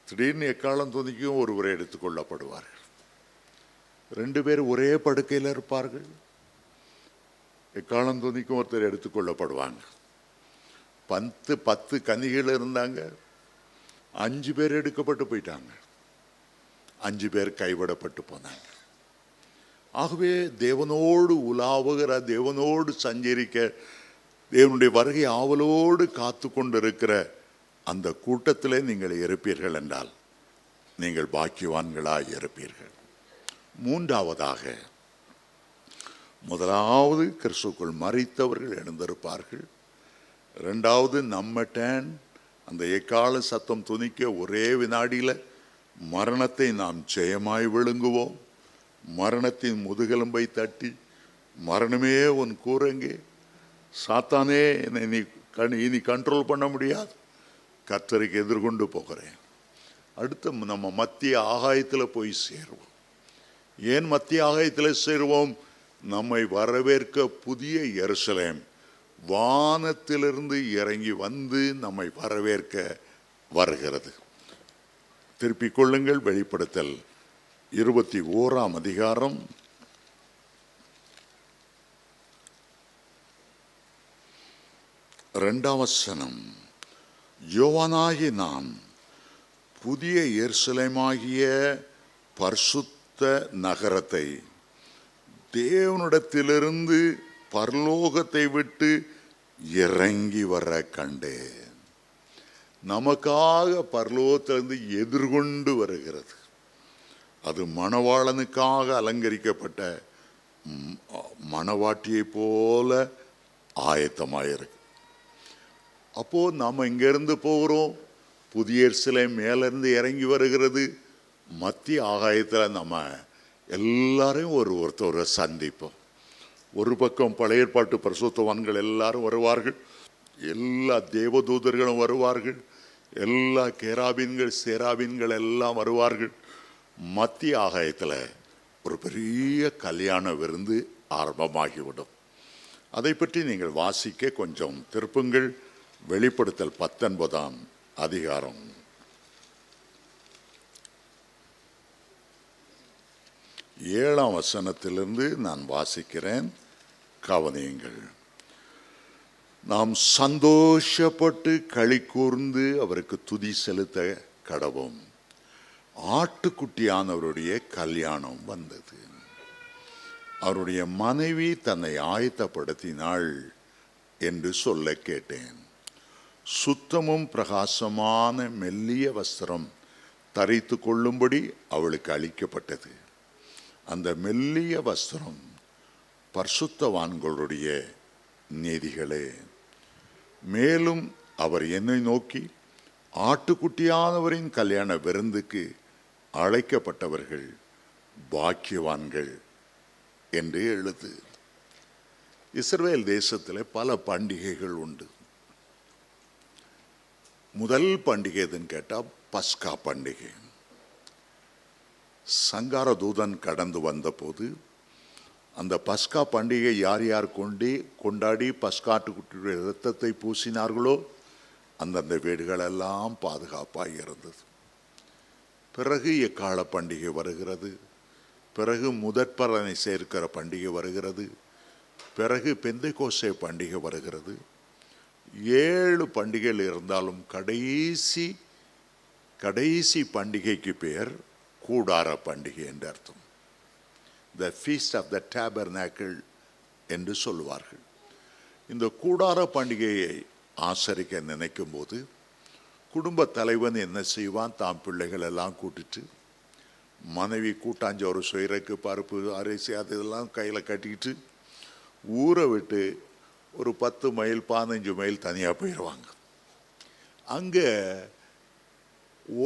திடீர்னு எக்காலம் துணிக்கும் ஒருவரை எடுத்துக்கொள்ளப்படுவார்கள். 2 பேர் ஒரே படுக்கையில் இருப்பார்கள். எக்காலம் துணிக்கும் ஒருத்தர் எடுத்துக்கொள்ளப்படுவாங்க. 10 கன்னிகள் இருந்தாங்க. 5 பேர் எடுக்கப்பட்டு போயிட்டாங்க. 5 பேர் கைவிடப்பட்டு போனாங்க. ஆகவே தேவனோடு உலாவுகிற, தேவனோடு சஞ்சரிக்க, தேவனுடைய வருகை ஆவலோடு காத்து கொண்டிருக்கிற அந்த கூட்டத்திலே நீங்கள் இருப்பீர்கள் என்றால் நீங்கள் பாக்கியவான்களாய் இருப்பீர்கள். 3வதாக, முதலாவது கிறிஸ்துக்குள் மரித்தவர்கள் எழுந்திருப்பார்கள். 2வது நம்மட்டன் அந்த எக்கால சத்தம் துணிக்க ஒரே வினாடியில் மரணத்தை நாம் ஜெயமாய் விழுங்குவோம். மரணத்தின் முதுகெலும்பை தட்டி, மரணமே உன் கூரங்கே, சாத்தானே என்னை இனி கண்ட்ரோல் பண்ண முடியாது, கர்த்தருக்கு எதிர்கொண்டு போகிறேன். அடுத்து நம்ம மத்திய ஆகாயத்தில் போய் சேருவோம். ஏன் மத்திய ஆகாயத்தில் சேருவோம்? நம்மை வரவேற்க புதிய எருசலேம் வானத்திலிருந்து இறங்கி வந்து நம்மை வரவேற்க வருகிறது. திருப்பிக் கொள்ளுங்கள். வெளிப்படுத்தல் 21ஆம் அதிகாரம் 2ஆம் வசனம். யோவானாகிய நான் புதிய எருசலேமாகிய பரிசுத்த நகரத்தை தேவனிடத்திலிருந்து பரலோகத்தை விட்டு இறங்கி வர கண்டேன். நமக்காக பரலோகத்திலிருந்து எதிர்கொண்டு வருகிறது. அது மணவாளனுக்காக அலங்கரிக்கப்பட்ட மணவாட்டியை போல ஆயத்தமாயிருக்கு. அப்போ நாம் இங்கிருந்து போகிறோம். புதிய எருசலேம் மேலிருந்து இறங்கி வருகிறது. மத்திய ஆகாயத்தில் நம்ம எல்லாரையும் ஒருத்தரை சந்திப்போம். ஒரு பக்கம் பழைய ஏற்பாட்டு பரிசுத்தவான்கள் எல்லாரும் வருவார்கள். எல்லா தேவதூதர்களும் வருவார்கள். எல்லா கேராபீன்கள் சேராபீன்கள் எல்லாம் வருவார்கள். மத்திய ஆகாயத்தில் ஒரு பெரிய கல்யாண விருந்து ஆரம்பமாகிவிடும். அதை பற்றி நீங்கள் வாசிக்க கொஞ்சம் திருப்புங்கள். வெளிப்படுத்தல் 19ஆம் அதிகாரம் 7ஆம் வசனத்திலிருந்து நான் வாசிக்கிறேன், கவனியுங்கள். நாம் சந்தோஷப்பட்டு களி கூர்ந்து அவருக்கு துதி செலுத்த கடவோம். ஆட்டுக்குட்டியானவருடைய கல்யாணம் வந்தது. அவருடைய மனைவி தன்னை ஆயத்தப்படுத்தினாள் என்று சொல்ல கேட்டேன். சுத்தமும் பிரகாசமான மெல்லிய வஸ்திரம் தரித்து கொள்ளும்படி அவளுக்கு அளிக்கப்பட்டது. அந்த மெல்லிய வஸ்திரம் பரிசுத்தவான்களுடைய நீதிகளே. மேலும் அவர் என்னை நோக்கி, ஆட்டுக்குட்டியானவரின் கல்யாண விருந்துக்கு அழைக்கப்பட்டவர்கள் பாக்கியவான்கள் என்று எழுது. இஸ்ரவேல் தேசத்தில் பல பண்டிகைகள் உண்டு. முதல் பண்டிகை எதுன்னு கேட்டால் பஸ்கா பண்டிகை. சங்கார தூதன் கடந்து வந்தபோது அந்த பஸ்கா பண்டிகை யார் யார் கொண்டாடி பஸ்காட்டுக்குட்டியுடைய இரத்தத்தை பூசினார்களோ அந்தந்த வீடுகளெல்லாம் பாதுகாப்பாக இருந்தது. பிறகு எக்கால பண்டிகை வருகிறது, பிறகு முதற்பலனை சேர்க்கிற பண்டிகை வருகிறது, பிறகு பெந்தைக்கோஸ்தே பண்டிகை வருகிறது. 7 பண்டிகைகள் இருந்தாலும் கடைசி பண்டிகைக்கு பேர் கூடார பண்டிகை என்று அர்த்தம். The feast of the tabernacle என்று சொல்லுவார்கள். இந்த கூடார பண்டிகையை ஆசரிக்க நினைக்கும் போது குடும்ப தலைவன் என்ன செய்வான், தாம் பிள்ளைகள் எல்லாம் கூட்டிட்டு, மனைவி கூட்டாஞ்சோறு செய்கிறக்கு பருப்பு அரிசி அது இதெல்லாம் கையில் கட்டிக்கிட்டு ஊரை விட்டு ஒரு 10 மைல் 15 மைல் தனியாக போயிடுவாங்க. அங்கே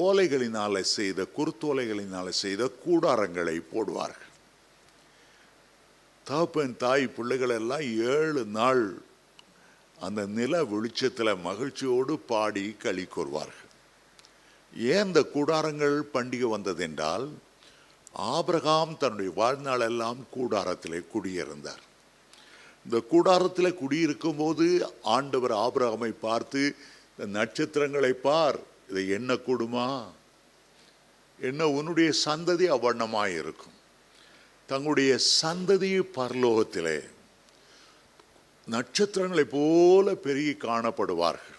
ஓலைகளினால் செய்த குருத்தோலைகளினால் செய்த கூடாரங்களை போடுவார்கள். தகப்பன் தாய் பிள்ளைகள் எல்லாம் 7 நாள் அந்த நில வெளிச்சத்தில் மகிழ்ச்சியோடு பாடி களி கூறுவார்கள். ஏன் இந்த கூடாரங்கள் பண்டிகை வந்தது என்றால், ஆபிரகாம் தன்னுடைய வாழ்நாள் எல்லாம் கூடாரத்திலே குடியிருந்தார். இந்த கூடாரத்தில் குடியிருக்கும் போது ஆண்டவர் ஆபிரகாமை பார்த்து, இந்த நட்சத்திரங்களை பார், இதை என்ன கூடுமா, என்ன உன்னுடைய சந்ததி அவ்வண்ணமாய் இருக்கும். தங்களுடைய சந்ததி பரலோகத்திலே நட்சத்திரங்களை போல பெருகி காணப்படுவார்கள்.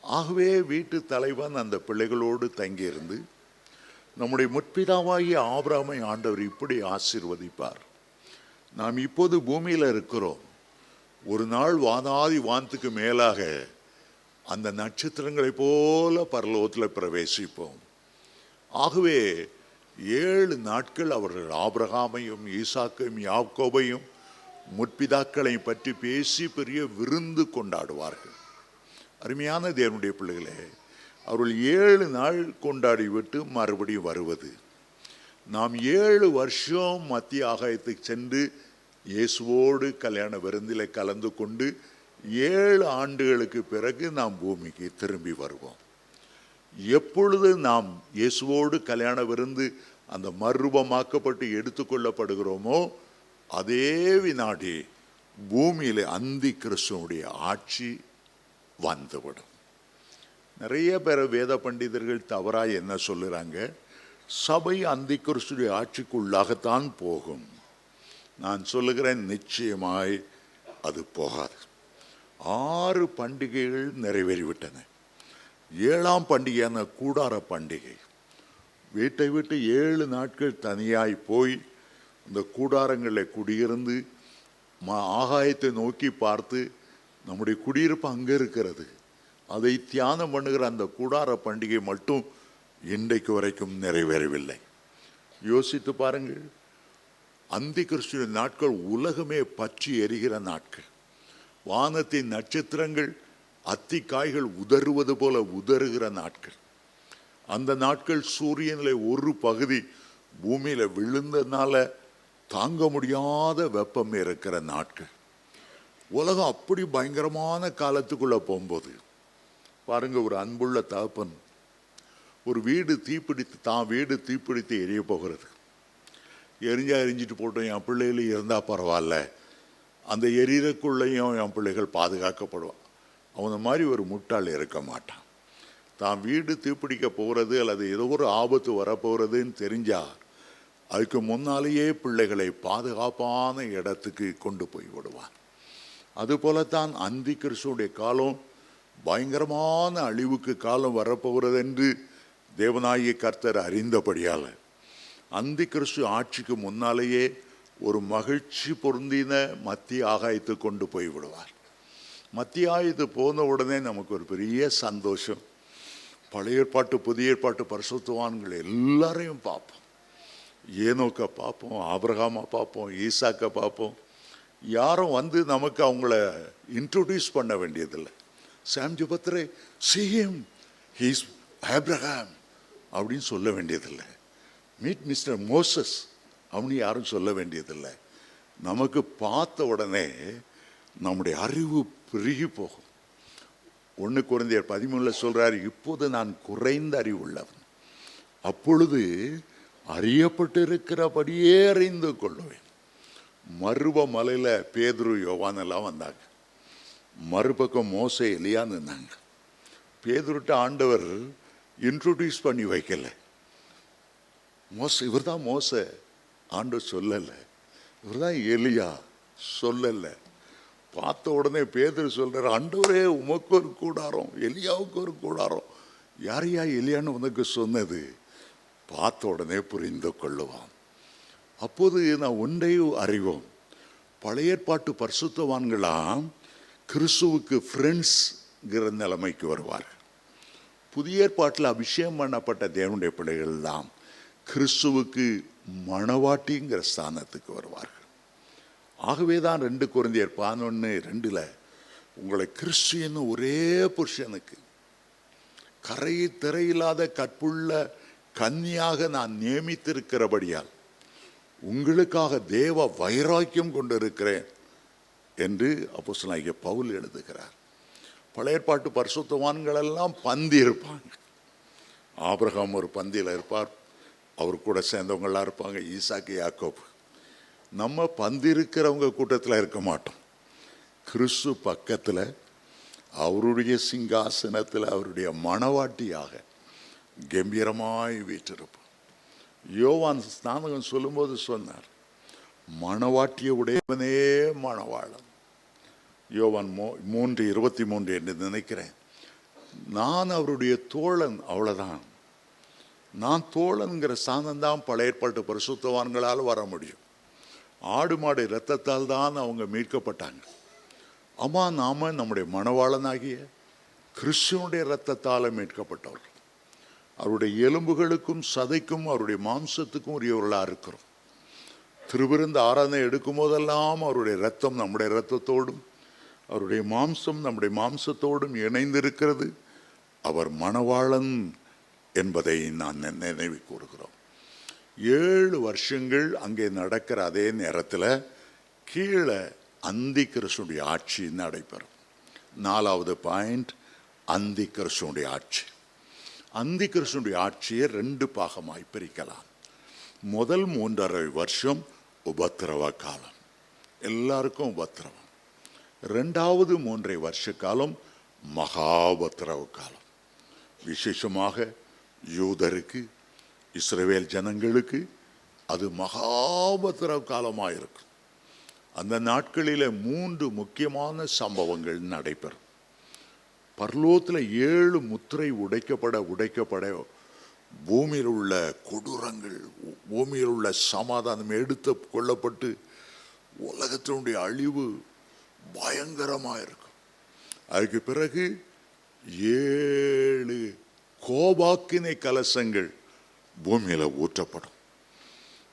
ஆகவே வீட்டு தலைவன் அந்த பிள்ளைகளோடு தங்கியிருந்து நம்முடைய முற்பிதாவாகிய ஆபிரகாமை ஆண்டவர் இப்படி ஆசீர்வதிப்பார். நாம் இப்போது பூமியில் இருக்கிறோம், ஒரு நாள் வானாதி வானத்துக்கு மேலாக அந்த நட்சத்திரங்களை போல பரலோகத்தில் பிரவேசிப்போம். ஆகவே 7 நாட்கள் அவர்கள் ஆபிரகாமையும் ஈசாக்கையும் யாக்கோபையும் முற்பிதாக்களை பற்றி பேசி பெரிய விருந்து கொண்டாடுவார்கள். அருமையான தேவனுடைய பிள்ளைகளே, அவர்கள் 7 நாள் கொண்டாடிவிட்டு மறுபடியும் வருவது. நாம் 7 வருஷம் மத்திய ஆகாயத்துக்கு சென்று இயேசுவோடு கல்யாண விருந்தில் கலந்து கொண்டு 7 ஆண்டுகளுக்கு பிறகு நாம் பூமிக்கு திரும்பி வருவோம். எப்பொழுது நாம் இயேசுவோடு கல்யாண விருந்து அந்த மறுரூபமாக்கப்பட்டு எடுத்துக்கொள்ளப்படுகிறோமோ அதே வினாடி பூமியில் அந்தி கிறிஸ்துவனுடைய ஆட்சி வந்துவிடும். நிறைய பேர் வேத பண்டிதர்கள் தவறாக என்ன சொல்லுறாங்க, சபை அந்தி கிறிஸ்துடைய ஆட்சிக்குள்ளாகத்தான் போகும். நான் சொல்லுகிறேன், நிச்சயமாய் அது போகாது. 6 பண்டிகைகள் நிறைவேறிவிட்டன. 7ஆம் பண்டிகையான கூடார பண்டிகை, வீட்டை விட்டு 7 நாட்கள் தனியாய் போய் இந்த கூடாரங்களில் குடியிருந்து ஆகாயத்தை நோக்கி பார்த்து நம்முடைய குடியிருப்பு அங்கே இருக்கிறது, அதை தியானம் பண்ணுகிற அந்த கூடார பண்டிகை மட்டும் இன்றைக்கு வரைக்கும் நிறைவேறவில்லை. யோசித்து பாருங்கள், அந்தி கிறிஸ்துவின் நாட்கள் உலகமே பற்றி எரிகிற நாட்கள். வானத்தின் நட்சத்திரங்கள் அத்தி காய்கள் உதறுவது போல உதறுகிற நாட்கள். அந்த நாட்கள் சூரியனில் ஒரு பகுதி பூமியில் விழுந்ததுனால தாங்க முடியாத வெப்பம் இருக்கிற நாட்கள். உலகம் அப்படி பயங்கரமான காலத்துக்குள்ளே போகும்போது பாருங்க, ஒரு அன்புள்ள தகப்பன் ஒரு வீடு தீப்பிடித்து எரிய போகிறது. எரிஞ்சிட்டு போட்டோம், என் பிள்ளைகள் இருந்தால் பரவாயில்ல, அந்த எரியக்குள்ளேயும் என் பிள்ளைகள் பாதுகாக்கப்படுவான். அவனை மாதிரி ஒரு முட்டாள் இருக்க மாட்டான். தான் வீடு தீப்பிடிக்க போகிறது அல்லது ஏதோ ஒரு ஆபத்து வரப்போகிறதுன்னு தெரிஞ்சால் அதுக்கு முன்னாலேயே பிள்ளைகளை பாதுகாப்பான இடத்துக்கு கொண்டு போய் விடுவான். அதுபோலத்தான் அந்தி கிறிஸ்துடைய காலம் பயங்கரமான அழிவுக்கு காலம் வரப்போகிறது என்று தேவனாகிய கர்த்தர் அறிந்தபடியால் அந்தி கிறிஸ்து ஆட்சிக்கு முன்னாலேயே ஒரு மகிழ்ச்சி பொருந்தின மத்திய ஆகாயத்தை கொண்டு போய் விடுவார். மத்திய ஆகாயத்து போன உடனே நமக்கு ஒரு பெரிய சந்தோஷம். பழைய ஏற்பாட்டு புதிய ஏற்பாட்டு பரிசுத்தவான்கள் எல்லாரையும் பார்ப்போம். ஏனோக்கை பார்ப்போம், ஆபிரகாமை பார்ப்போம், ஈசாக்கை பார்ப்போம். யாரும் வந்து நமக்கு அவங்கள இன்ட்ரோடியூஸ் பண்ண வேண்டியதில்லை. சாம் ஜபத்ரே சீம் ஹீஸ் ஆப்ரஹாம் அப்படின்னு சொல்ல வேண்டியதில்லை. மீட் மிஸ்டர் மோசஸ் அப்படின்னு யாரும் சொல்ல வேண்டியதில்லை. நமக்கு பார்த்த உடனே நம்முடைய அறிவு பெருகி போகும். 1 கொரிந்தியர் 13 சொல்றார், இப்போது நான் குறைந்த அறிவு உள்ளவன், அப்பொழுது அறியப்பட்டு இருக்கிறபடியே அறிந்து கொள்ளுவேன். மருவ மலையில பேதுரு யோவான் எல்லாம் வந்தாங்க. மறுபக்கம் மோசே எலியா நின்னாங்க. பேதுருட்ட ஆண்டவர் இன்ட்ரோடியூஸ் பண்ணி வைக்கல. இவர் தான் மோசே ஆண்டவர் சொல்லல, இவர் தான் எலியா சொல்லல. பார்த்த உடனே பேதுரு சொல்றார், ஆண்டவரே உமக்கு ஒரு கூடாரம், எலியாவுக்கு ஒரு கூடாரம். யாரையா எலியான்னு உனக்கு சொன்னது? பார்த்த உடனே புரிந்து கொள்ளுவான். அப்போது நான் ஒன்றை அறிவோம், பழைய ஏற்பாட்டு பரிசுத்தவான்களாம் கிறிஸ்துவுக்கு ஃப்ரெண்ட்ஸ்ங்கிற நிலைமைக்கு வருவார்கள். புதிய ஏற்பாட்டில் அபிஷேகம் பண்ணப்பட்ட தேவனுடைய பிள்ளைகள் தான் கிறிஸ்துவுக்கு மணவாட்டிங்கிற ஸ்தானத்துக்கு வருவார்கள். ஆகவே தான் 2 கொரிந்தியர் 11:2 உங்களை கிறிஸ்து என்னும் ஒரே புருஷனுக்கு கரை திரையில்லாத கற்புள்ள கன்னியாக நான் நியமித்திருக்கிறபடியால் உங்களுக்காக தேவ வைராக்கியம் கொண்டிருக்கிறேன் என்று அப்போஸ்தலனாகிய பவுல் எழுதுகிறார். பழைய ஏற்பாட்டு பரிசுத்தவான்கள் எல்லாம் பந்தி இருப்பாங்க. ஆபிரகாம் ஒரு பந்தியில் இருப்பார், அவர் கூட சேர்ந்தவங்களாம் இருப்பாங்க, ஈசாக்கு யாக்கோபு. நம்ம பந்தி இருக்கிறவங்க கூட்டத்தில் இருக்க மாட்டோம். கிறிஸ்து பக்கத்தில் அவருடைய சிங்காசனத்தில் அவருடைய மணவாட்டியாக கம்பீரமாய் வீற்றிருப்போம். யோவான் ஸ்நானகம் சொல்லும்போது சொன்னார், மணவாட்டிய உடையவனே மணவாளன். யோவான் 3:23 என்று நினைக்கிறேன். நான் அவருடைய தோழன், அவ்வளவுதான். நான் தோழன்கிற ஸ்தானம்தான் பழைய ஏற்பாட்டு பரிசுத்தவான்களால் வர முடியும். ஆடு மாடு இரத்தத்தால் தான் அவங்க மீட்கப்பட்டாங்க. அம்மா நாம நம்முடைய மணவாளனாகிய கிறிஸ்துவனுடைய இரத்தத்தால் மீட்கப்பட்டவர்கள். அவருடைய எலும்புகளுக்கும் சதைக்கும் அவருடைய மாம்சத்துக்கும் உரியவர்களாக இருக்கிறோம். திருவிருந்து ஆராதனை எடுக்கும் போதெல்லாம் அவருடைய இரத்தம் நம்முடைய இரத்தத்தோடும் அவருடைய மாம்சம் நம்முடைய மாம்சத்தோடும் இணைந்திருக்கிறது. அவர் மணவாளன் என்பதை நான் நினைவு கூறுகிறோம். 7 வருஷங்கள் அங்கே நடக்கிற அதே நேரத்தில் கீழே அந்தி கிறிஸ்துடைய ஆட்சி நடைபெறும். 4வது பாயிண்ட், அந்தி கிறிஸ்துடைய ஆட்சி. அந்தி கிறிஸ்துடைய ஆட்சியை 2 பாகமாய் பிரிக்கலாம். முதல் 3.5 வருஷம் உபத்திரவ காலம், எல்லாருக்கும் உபத்திரவம். 2வது 3.5 வருஷ காலம் மகா உபத்திரவ காலம். விசேஷமாக யூதருக்கு, இஸ்ரவேல் ஜனங்களுக்கு அது மகா உபத்திரவ காலமாக இருக்கும். அந்த நாட்களில் 3 முக்கியமான சம்பவங்கள் நடைபெறும். பரலோகத்தில் 7 முத்திரை உடைக்கப்பட பூமியில் உள்ள கொடூரங்கள், பூமியில் உள்ள சமாதானம் எடுத்து கொள்ளப்பட்டு உலகத்தினுடைய அழிவு பயங்கரமாக இருக்கும். அதுக்கு பிறகு 7 கோபாக்கினை கலசங்கள் பூமியில் ஊற்றப்படும்.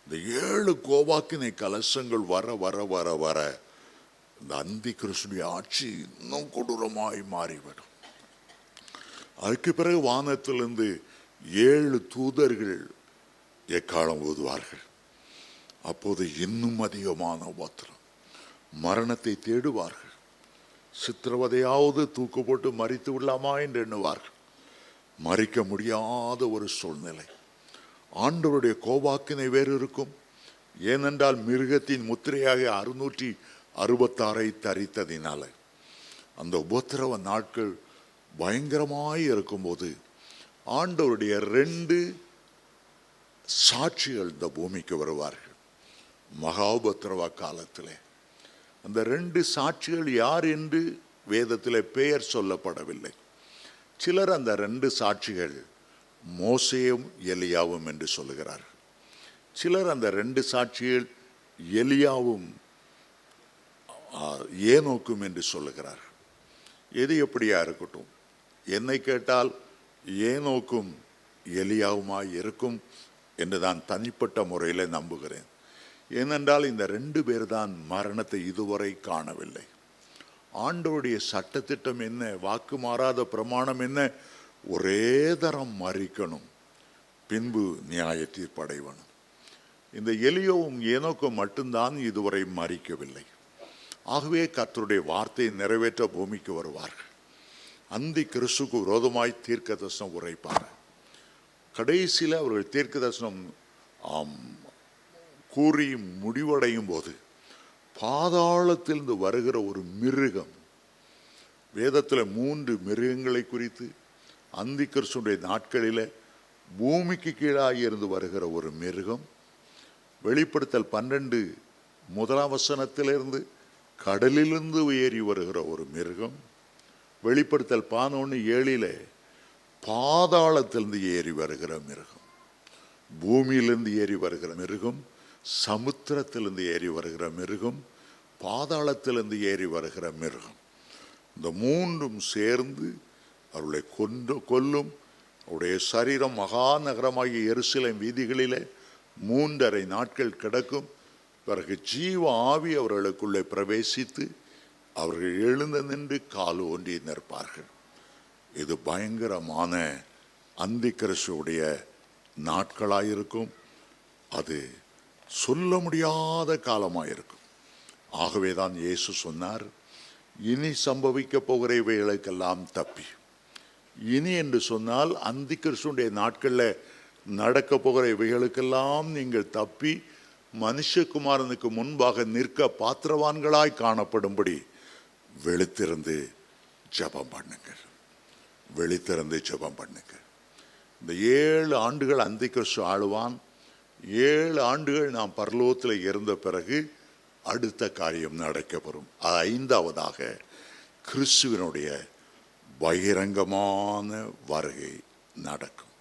இந்த 7 கோபாக்கினை கலசங்கள் வர வர வர வர இந்த அந்தி கிறிஸ்துவின் ஆட்சி இன்னும் கொடூரமாய் மாறிவிடும். அதுக்கு பிறகு வானத்திலிருந்து 7 தூதர்கள் எக்காலம் ஊதுவார்கள். அப்போது இன்னும் அதிகமான உபத்திரம், மரணத்தை தேடுவார்கள். சித்திரவதையாவது தூக்கு போட்டு மறித்து விடலாமா என்று எண்ணுவார்கள். மறிக்க முடியாத ஒரு சூழ்நிலை. ஆண்டவருடைய கோபாக்கினை வேறு இருக்கும். ஏனென்றால் மிருகத்தின் முத்திரையாக 666 தரித்ததினால அந்த உபத்திரவ நாட்கள் பயங்கரமாய் இருக்கும்போது ஆண்டவருடைய 2 சாட்சிகள் இந்த பூமிக்கு வருவார்கள் மகா உபத்திரவ காலத்திலே. அந்த 2 சாட்சிகள் யார் என்று வேதத்திலே பெயர் சொல்லப்படவில்லை. சிலர் அந்த 2 சாட்சிகள் மோசேயும் எலியாவும் என்று சொல்லுகிறார்கள். சிலர் அந்த 2 சாட்சிகள் எலியாவும் ஏனோக்கும் என்று சொல்லுகிறார்கள். எது எப்படியா இருக்கட்டும், என்னை கேட்டால் ஏனோக்கும் எலியாவுமாய் இருக்கும் என்று நான் தனிப்பட்ட முறையில் நம்புகிறேன். ஏனென்றால் இந்த 2 பேர் தான் மரணத்தை இதுவரை காணவில்லை. ஆண்டவருடைய சட்டத்திட்டம் என்ன, வாக்கு மாறாத பிரமாணம் என்ன, ஒரே தரம் மறிக்கணும், பின்பு நியாய தீர்ப்படைவனும். இந்த எலியோவும் ஏனோக்கும் மட்டும்தான் இதுவரை மறிக்கவில்லை. ஆகவே கர்த்தருடைய வார்த்தையை நிறைவேற்ற பூமிக்கு வருவார்கள். அந்தி கிறிஸ்துக்கு விரோதமாய் தீர்க்க தரிசனம் உரைப்பார்கள். கடைசியில் அவர்கள் தீர்க்க தரிசனம் கூறி முடிவடையும் போது பாதாளத்திலிருந்து வருகிற ஒரு மிருகம், வேதத்தில் 3 மிருகங்களை குறித்து அந்தி கிறிஸ்துடைய நாட்களில் பூமிக்கு கீழாக இருந்து வருகிற ஒரு மிருகம், வெளிப்படுத்தல் 12 முதலாம் வசனத்திலிருந்து கடலிலிருந்து ஏறி வருகிற ஒரு மிருகம், வெளிப்படுத்தல் 11:7 பாதாளத்திலிருந்து ஏறி வருகிற மிருகம், பூமியிலிருந்து ஏறி வருகிற மிருகம், சமுத்திரத்திலிருந்து ஏறி வருகிற மிருகம், பாதாளத்திலிருந்து ஏறி வருகிற மிருகம். இந்த 3ம் சேர்ந்து அவர்களை கொல்லும். அவருடைய சரீரம் மகாநகரமாகிய எருசலேம் வீதிகளிலே 3.5 நாட்கள் கிடக்கும். பிறகு ஜீவ ஆவி அவர்களுக்குள்ளே பிரவேசித்து அவர்கள் எழுந்து நின்று கால் ஒன்றி நிற்பார்கள். இது பயங்கரமான அந்தி கிறிஸ்துவுடைய நாட்களாயிருக்கும். அது சொல்ல முடியாத காலமாயிருக்கும். ஆகவே தான் இயேசு சொன்னார், இனி சம்பவிக்க போகிற இவைகளுக்கெல்லாம் தப்பி. இனி என்று சொன்னால் அந்தி கிறிஸ்துவுடைய நாட்களில் நடக்க போகிற இவைகளுக்கெல்லாம் நீங்கள் தப்பி மனுஷகுமாரனுக்கு முன்பாக நிற்க பாத்திரவான்களாய் காணப்படும்படி விழித்திருந்து ஜெபம் பண்ணுங்கள். விழித்திருந்து ஜெபம் பண்ணுங்கள். இந்த 7 ஆண்டுகள் அந்தி கிறிஸ்து ஆளுவான். 7 ஆண்டுகள் நாம் பரலோகத்தில் இருந்த பிறகு அடுத்த காரியம் நடக்கப்பெறும். 5ஆவதாக கிறிஸ்துவினுடைய பகிரங்கமான வருகை நடக்கும்.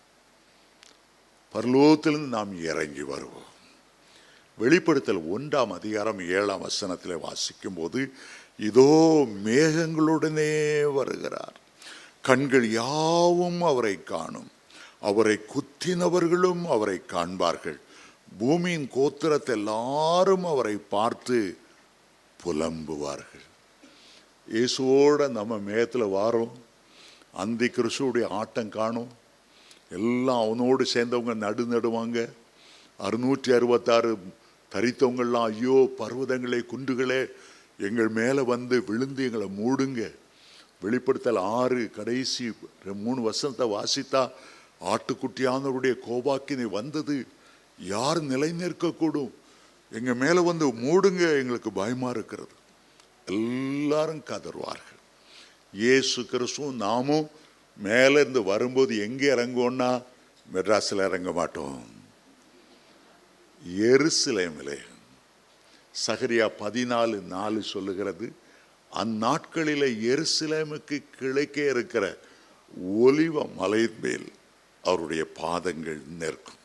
பரலோகத்திலிருந்து நாம் இறங்கி வருவோம். வெளிப்படுத்தல் 1ஆம் அதிகாரம் 7ஆம் வசனத்தில் வாசிக்கும் போது, இதோ மேகங்களுடனே வருகிறார், கண்கள் யாவும் அவரை காணும், அவரை குத்தினவர்களும் அவரை காண்பார்கள், பூமியின் கோத்திரத்தை எல்லாரும் அவரை பார்த்து புலம்புவார்கள். இயேசுவோட நம்ம மேகத்தில் வாரோம். அந்தி கிறிஸ்துவுடைய ஆட்டம் காணும். எல்லாம் அவனோடு சேர்ந்தவங்க நடுவாங்க. 666 தரித்தவங்கள்லாம், ஐயோ பர்வதங்களே குன்றுகளே எங்கள் மேலே வந்து விழுந்து எங்களை மூடுங்க. வெளிப்படுத்தல் 6 கடைசி 3 வசனத்தை வாசித்தா, ஆட்டுக்குட்டியானவருடைய கோபாக்கினை வந்தது, யார் நிலை நிற்கக்கூடும், எங்கள் மேலே வந்து மூடுங்க, எங்களுக்கு பயமா இருக்கிறது. எல்லாரும் கதறுவார்கள். இயேசு கிறிஸ்துவும் நாமும் மேலே இருந்து வரும்போது எங்கே இறங்குவோன்னா, மெட்ராஸில் இறங்க மாட்டோம், எருசலேமிலே. சகரியா 14:4 சொல்லுகிறது, அந்நாட்களில் எருசலேமுக்கு கிழக்கே இருக்கிற ஒலிவ மலையின் மேல் அவருடைய பாதங்கள் நிற்கும்.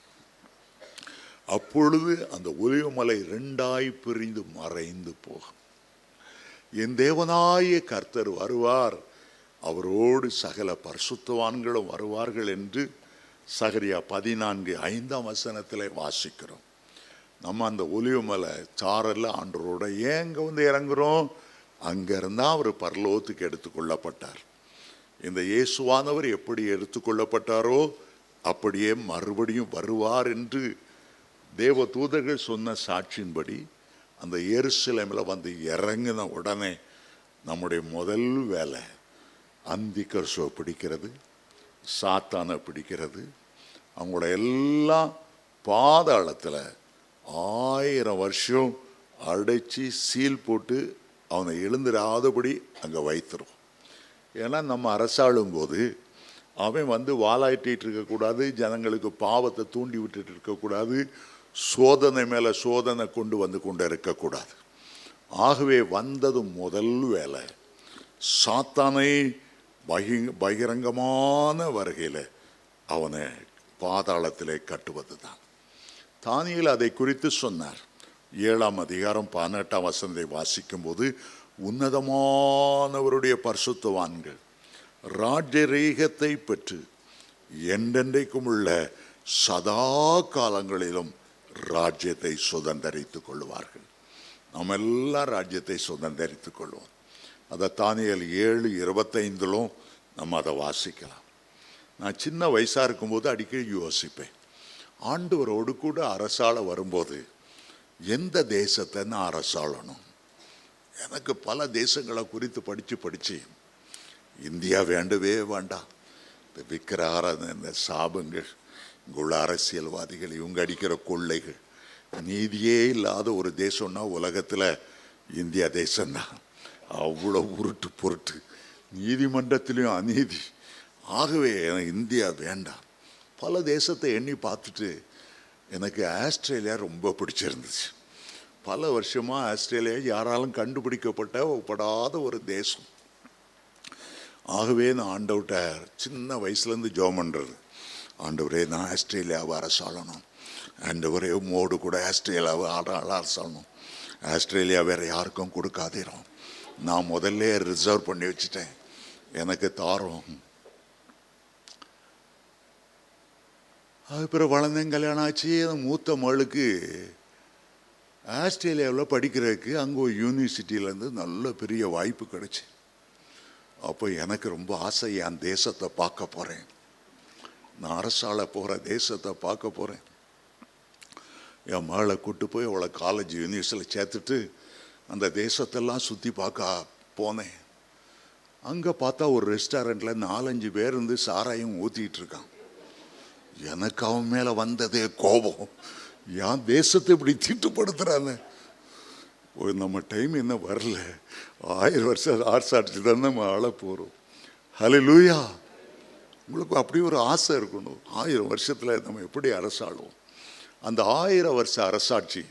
அப்பொழுது அந்த ஒலிவ மலை 2ஆய் பிரிந்து மறைந்து போகும். என் தேவனாய கர்த்தர் வருவார், அவரோடு சகல பரிசுத்தவான்களும் வருவார்கள் என்று சகரியா 14:5ஆம் வசனத்தில் வாசிக்கிறோம். நம்ம அந்த ஒலிவ மலை சாரல்ல ஆண்டவரோட ஏன் இங்கே வந்து இறங்குறோம்? அங்கே இருந்தால் அவர் பரலோகத்துக்கு எடுத்துக்கொள்ளப்பட்டார். இந்த இயேசுவானவர் எப்படி எடுத்துக்கொள்ளப்பட்டாரோ அப்படியே மறுபடியும் வருவார் என்று தேவ தூதர்கள் சொன்ன சாட்சியின்படி அந்த எருசலேமில் வந்து இறங்கின உடனே நம்முடைய முதல் வேலை அந்தி கிறிஸ்துவை பிடிக்கிறது, சாத்தானை பிடிக்கிறது. அவங்களோட எல்லாம் பாதாளத்தில் 1000 வருஷம் அடைச்சி சீல் போட்டு அவனை எழுந்திராதபடி அங்கே வைத்திரும். ஏன்னா நம்ம அரசாளும் போது அவன் வந்து வாலாட்டிகிட்டு இருக்கக்கூடாது, ஜனங்களுக்கு பாவத்தை தூண்டி விட்டுட்டு இருக்கக்கூடாது, சோதனை மேலே சோதனை கொண்டு இருக்கக்கூடாது. ஆகவே வந்ததும் முதல் வேலை சாத்தானை பகிரங்கமான வருகையில் அவனை பாதாளத்திலே கட்டுவது தான். தானியேல் அதை குறித்து சொன்னார். 7ஆம் அதிகாரம் 18ஆம் வசனத்தை வாசிக்கும் போது, உன்னதமானவருடைய பரிசுத்தவான்கள் ராஜரீகத்தை பெற்று என்றென்றைக்கும் உள்ள சதா காலங்களிலும் ராஜ்யத்தை சுதந்தரித்துக் கொள்வார்கள். நாம் எல்லாம் ராஜ்யத்தை சுதந்தரித்துக் கொள்வோம். அதை தானியேல் 7:25 நம்ம அதை வாசிக்கலாம். நான் சின்ன வயசாக இருக்கும்போது அடிக்கடி யோசிப்பேன், ஆண்டவரோடு கூட அரசாள வரும்போது எந்த தேசத்தை நான் அரசாளணும். எனக்கு பல தேசங்களை குறித்து படித்து இந்தியா வேண்டவே வேண்டாம், இந்த விக்கிரகாராதனை, இந்த சாபங்கள், இங்குள்ள அரசியல்வாதிகள், இவங்க அடிக்கிற கொள்ளைகள், நீதியே இல்லாத ஒரு தேசம்னா உலகத்தில் இந்தியா தேசம்தான். அவ்வளோ உருட்டு பொருட்டு, நீதிமன்றத்திலையும் அநீதி. ஆகவே எனக்கு இந்தியா வேண்டாம். பல தேசத்தை எண்ணி பார்த்துட்டு எனக்கு ஆஸ்திரேலியா ரொம்ப பிடிச்சிருந்துச்சு. பல வருஷமாக ஆஸ்திரேலியா யாராலும் கண்டுபிடிக்கப்படாத ஒரு தேசம். ஆகவே நான் ஆண்டவர்கிட்ட சின்ன வயசுலேருந்து ஜெபம் பண்ணுறது, ஆண்டவரே நான் ஆஸ்திரேலியாவை அரசாளணும், ஆண்டவரே உம்மோடு கூட ஆஸ்திரேலியாவை அரசாளணும், ஆஸ்திரேலியா வேறு யாருக்கும் கொடுக்காதீரும், நான் முதல்ல ரிசர்வ் பண்ணி வச்சுட்டேன், எனக்கு தாரோம். அதுக்கப்புறம் வளர்ந்தேன், கல்யாணம் ஆச்சு. மூத்த மகளுக்கு ஆஸ்திரேலியாவில் படிக்கிறதுக்கு அங்கே ஒரு யூனிவர்சிட்டியிலேருந்து நல்ல பெரிய வாய்ப்பு கிடச்சி. அப்போ எனக்கு ரொம்ப ஆசை, என் தேசத்தை பார்க்க போகிறேன், நான் அரசாள போகிற தேசத்தை பார்க்க போகிறேன். என் மகளை கூப்பிட்டு போய் அவளை காலேஜ் யூனிவர்சிட்டியில் சேர்த்துட்டு அந்த தேசத்தெல்லாம் சுற்றி பார்க்க போனேன். அங்கே பார்த்தா ஒரு ரெஸ்டாரண்ட்டில் 4-5 பேர் இருந்து சாராயம் ஊற்றிக்கிட்டு இருக்கான். எனக்கு அவன் மேலே வந்ததே கோபம், என் தேசத்தை இப்படி தீட்டுப்படுத்துகிறாங்க. நம்ம டைம் என்ன வரல, 1000 வருஷம் ஆர்சாட்சி தான் நம்ம ஆள போகிறோம். ஹல்லேலூயா. உங்களுக்கு அப்படி ஒரு ஆசை இருக்கணும், 1000 வருஷத்தில் நம்ம எப்படி அரசாளுவோம், அந்த 1000 வருஷ அரசாட்சி.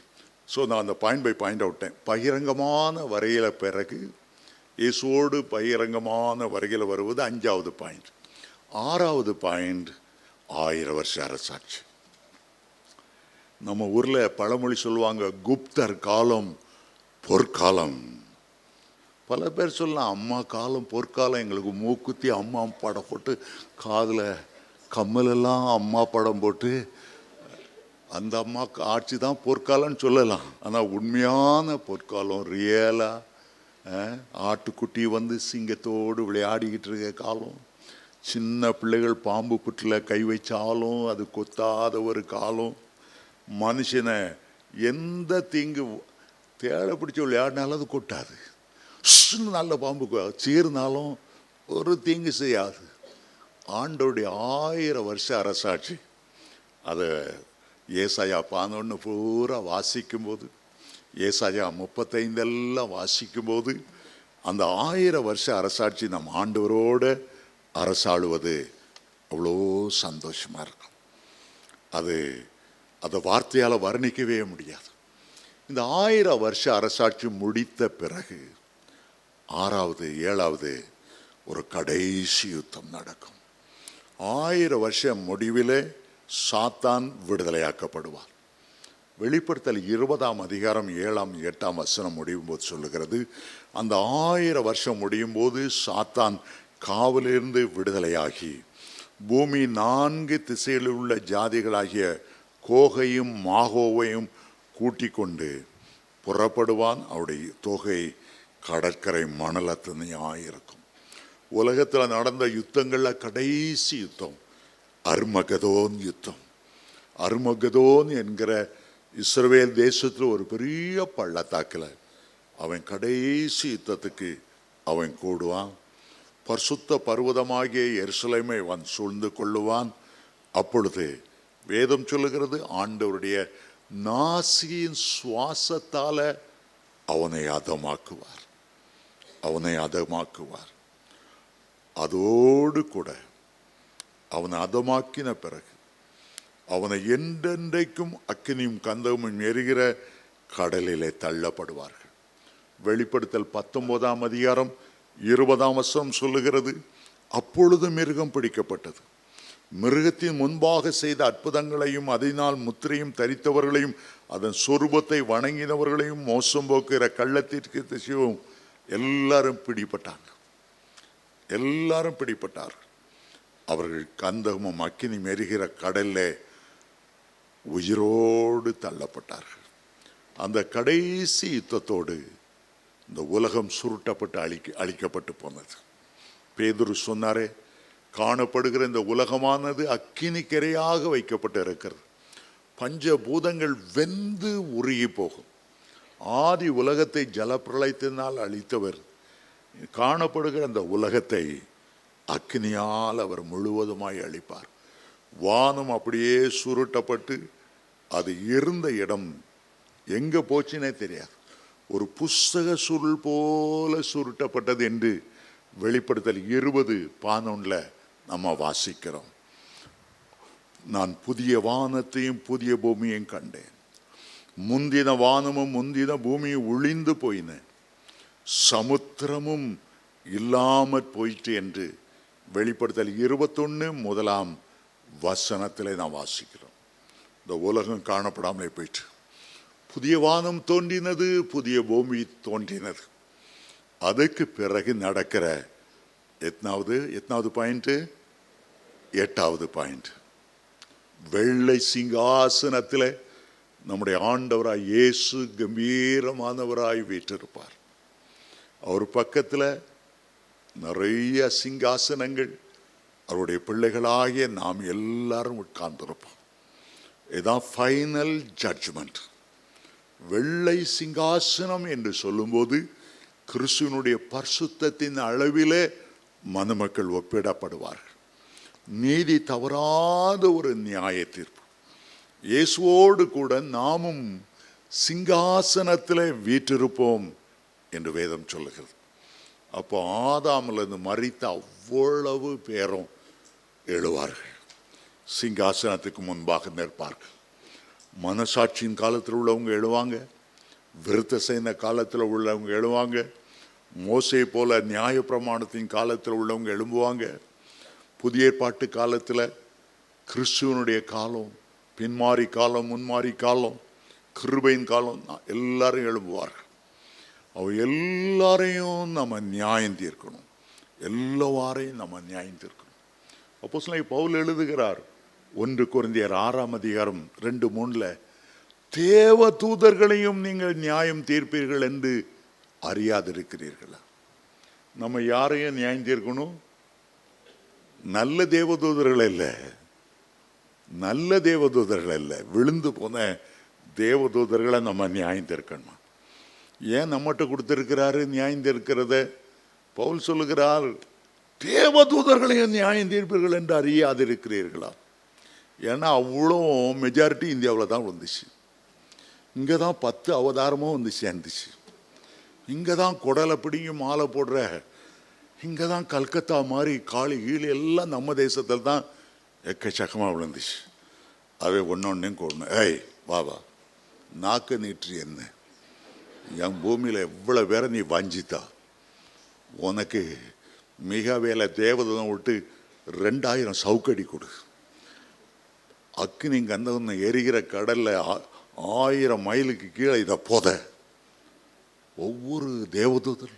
ஸோ நான் அந்த பாயிண்ட் பை பாயிண்ட் விட்டேன். பகிரங்கமான வரையில பிறகு இயேசுவோடு பகிரங்கமான வரையில் வருவது 5வது பாயிண்ட். 6வது பாயிண்ட் 1000 வருஷ அரசாட்சி. நம்ம ஊரில் பழமொழி சொல்லுவாங்க, குப்தர் காலம் பொற்காலம். பல பேர் சொல்லலாம், அம்மா காலம் பொற்காலம். எங்களுக்கு மூக்குத்தி அம்மா படம் போட்டு காதில் கம்மலெல்லாம் அம்மா படம் போட்டு அந்த அம்மா ஆட்சி தான் பொற்காலம்னு சொல்லலாம். ஆனால் உண்மையான பொற்காலம் ரியலாக ஆட்டுக்குட்டி வந்து சிங்கத்தோடு விளையாடிக்கிட்டு இருக்க காலம், சின்ன பிள்ளைகள் பாம்பு புற்றில் கை வச்சாலும் அது கொத்தாத ஒரு காலம், மனுஷனை எந்த தீங்கு தேட பிடிச்சி விளையாடினாலும் அது கொட்டாது, நல்ல பாம்பு சீர்னாலும் ஒரு தீங்கு செய்யாது. ஆண்டோடைய 1000 வருஷ அரசாட்சி. அதை ஏசாயா 11 பூரா வாசிக்கும்போது, ஏசாயா 35 எல்லாம் வாசிக்கும்போது, அந்த 1000 வருஷ அரசாட்சி நம் ஆண்டவரோடு அரசாளுவது அவ்வளோ சந்தோஷமாக இருக்கும். அதை வார்த்தையால் வர்ணிக்கவே முடியாது. இந்த 1000 வருஷ அரசாட்சி முடித்த பிறகு 6வது 7வது ஒரு கடைசி யுத்தம் நடக்கும். 1000 வருஷம் முடிவிலே சாத்தான் விடுதலையாக்கப்படுவார். வெளிப்படுத்தல் 20ஆம் அதிகாரம் 7ஆம் 8ஆம் வசனம் முடியும் போது சொல்லுகிறது, அந்த 1000 வருஷம் முடியும் போது சாத்தான் காவலிருந்து விடுதலையாகி பூமி 4 திசையில் உள்ள ஜாதிகளாகிய கோகையும் மாகோவையும் கூட்டிக் கொண்டு புறப்படுவான். அவருடைய தொகை கடற்கரை மணலத்தனையாக இருக்கும். உலகத்தில் நடந்த யுத்தங்களில் கடைசி யுத்தம் அர்மகதோன் யுத்தம். அர்மகதோன் என்கிற இஸ்ரவேல் தேசத்தில் ஒரு பெரிய பள்ளத்தாக்கில் அவன் கடைசி யுத்தத்துக்கு அவன் கூடுவான். பரிசுத்த பர்வதமாகிய எருசலேமை அவன் சூழ்ந்து கொள்ளுவான். அப்பொழுது வேதம் சொல்லுகிறது, ஆண்டவருடைய நாசியின் சுவாசத்தால அவனை அதமாக்குவார், அவனை அதமாக்குவார். அதோடு கூட அவனை அதமாக்கின பிறகு அவனை என்றென்றைக்கும் அக்கினியும் கந்தகமும் எரிகிற கடலிலே தள்ளப்படுவார்கள். வெளிப்படுத்தல் 19ஆம் அதிகாரம் 20ஆம் வசனம் சொல்லுகிறது, அப்பொழுது மிருகம் பிடிக்கப்பட்டது. மிருகத்தின் முன்பாக செய்த அற்புதங்களையும் அதனால் முத்திரையும் தரித்தவர்களையும் அதன் சொரூபத்தை வணங்கினவர்களையும் மோசம் போக்குகிற கள்ளத்திற்கு திசையும் எல்லாரும் பிடிப்பட்டாங்க. எல்லாரும் பிடிப்பட்டார்கள். அவர்கள் கந்தகமும் அக்கினி மெருகிற கடல்ல உயிரோடு தள்ளப்பட்டார்கள். அந்த கடைசி யுத்தத்தோடு இந்த உலகம் சுருட்டப்பட்டு அழிக்கப்பட்டு போனது. பேதுரு சொன்னாரே, காணப்படுகிற இந்த உலகமானது அக்கினிக்கரையாக வைக்கப்பட்டு இருக்கிறது. பஞ்சபூதங்கள் வெந்து உருகி போகும். ஆதி உலகத்தை ஜலப்பிரளயத்தினால் அழித்தவர் காணப்படுகிற அந்த உலகத்தை அக்கினியால் அவர் முழுவதுமாய் அழிப்பார். வானம் அப்படியே சுருட்டப்பட்டு அது இருந்த இடம் எங்க போச்சுன்னே தெரியாது. ஒரு புஸ்தக சுருள் போல சுருட்டப்பட்டது என்று வெளிப்படுத்தல் 20:11 நம்ம வாசிக்கிறோம். நான் புதிய வானத்தையும் புதிய பூமியையும் கண்டேன். முந்தின வானமும் முந்தின பூமியும் ஒழிந்து போயின, சமுத்திரமும் இல்லாமற் போயிற்று என்று வெளிப்படுத்தல் 21:1 நாம் வாசிக்கிறோம். இந்த உலகம் காணப்படாமலே போயிற்று. புதிய வானம் தோன்றினது, புதிய பூமி தோன்றினது. அதுக்கு பிறகு நடக்கிற எத்தனாவது பாயிண்ட்? 8வது பாயிண்ட். வெள்ளை சிங்காசனத்தில் நம்முடைய ஆண்டவராய் இயேசு கம்பீரமானவராய் வீற்றிருப்பார். அவர் பக்கத்தில் நிறைய சிங்காசனங்கள், அவருடைய பிள்ளைகளாகிய நாம் எல்லாரும் உட்கார்ந்திருப்போம். இதுதான் ஃபைனல் ஜட்ஜ்மெண்ட். வெள்ளை சிங்காசனம் என்று சொல்லும்போது கிறிஸ்துவனுடைய பரிசுத்தத்தின் அளவிலே மனுமக்கள் ஒப்பிடப்படுவார்கள். நீதி தவறாத ஒரு நியாய தீர்ப்பு. இயேசுவோடு கூட நாமும் சிங்காசனத்தில் வீற்றிருப்போம் என்று வேதம் சொல்லுகிறது. அப்போ ஆதாமிலிருந்து மரித்த அவ்வளவு பேரும் எழுவார்கள், சிங்காசனத்துக்கு முன்பாக நிற்பார்கள். மனசாட்சியின் காலத்தில் உள்ளவங்க எழுவாங்க, விருத்த சேன காலத்தில் உள்ளவங்க எழுவாங்க, மோசே போல நியாய பிரமாணத்தின் காலத்தில் உள்ளவங்க எழும்புவாங்க. புதிய ஏற்பாட்டு காலத்தில் கிறிஸ்துவனுடைய காலம், பின்மாறி காலம், முன்மாறி காலம், கிருபையின் காலம், எல்லாரும் எழும்புவார்கள். அவ எல்லாரையும் நம்ம நியாயம் தீர்க்கணும், எல்லாரையும் நம்ம நியாயம் தீர்க்கணும். அப்போஸ்தலன் பவுல் எழுதுகிறார் 1 கொரிந்தியர் 6:2-3 தேவ தூதர்களையும் நீங்கள் நியாயம் தீர்ப்பீர்கள் என்று அறியாதிருக்கிறீர்களா? நம்ம யாரையும் நியாயம் தீர்க்கணும்? நல்ல தேவதூதர்கள் இல்லை, நல்ல தேவதூதர்கள் இல்லை, விழுந்து போன தேவதூதர்களை நம்ம நியாயம் தீர்க்கணுமா? ஏன் நம்மகிட்ட கொடுத்திருக்கிறாரு நியாயம் தீர்க்கிறத? பவுல் சொல்லுகிறார், தேவதூதர்களையும் நியாயம் தீர்ப்பீர்கள் என்று அறியாதிருக்கிறீர்களா? ஏன்னா அவ்வளோ மெஜாரிட்டி இந்தியாவில் தான் வந்துச்சு. இங்கே தான் 10 அவதாரமும் வந்து சேர்ந்துச்சு. இங்கே தான் குடலை பிடிங்கி மாலை போடுற, இங்கே தான் கல்கத்தா மாதிரி காளி கீழே எல்லாம் நம்ம தேசத்தில் தான் எக்கச்சக்கமாக விழுந்துச்சு. அவை ஒன்றொன்னையும் கூடணும். ஏய் வா நாக்கு நீட்டு என்ன, என் பூமியில் எவ்வளோ பேரை நீ வஞ்சித்தா, உனக்கு மிக வேலை தேவதூதம் விட்டு 2000 சவுக்கடி கொடு. அக்கினி கந்தம் எரிகிற கடல்ல 1000 மைலுக்கு கீழே இதை போத. ஒவ்வொரு தேவதூதர்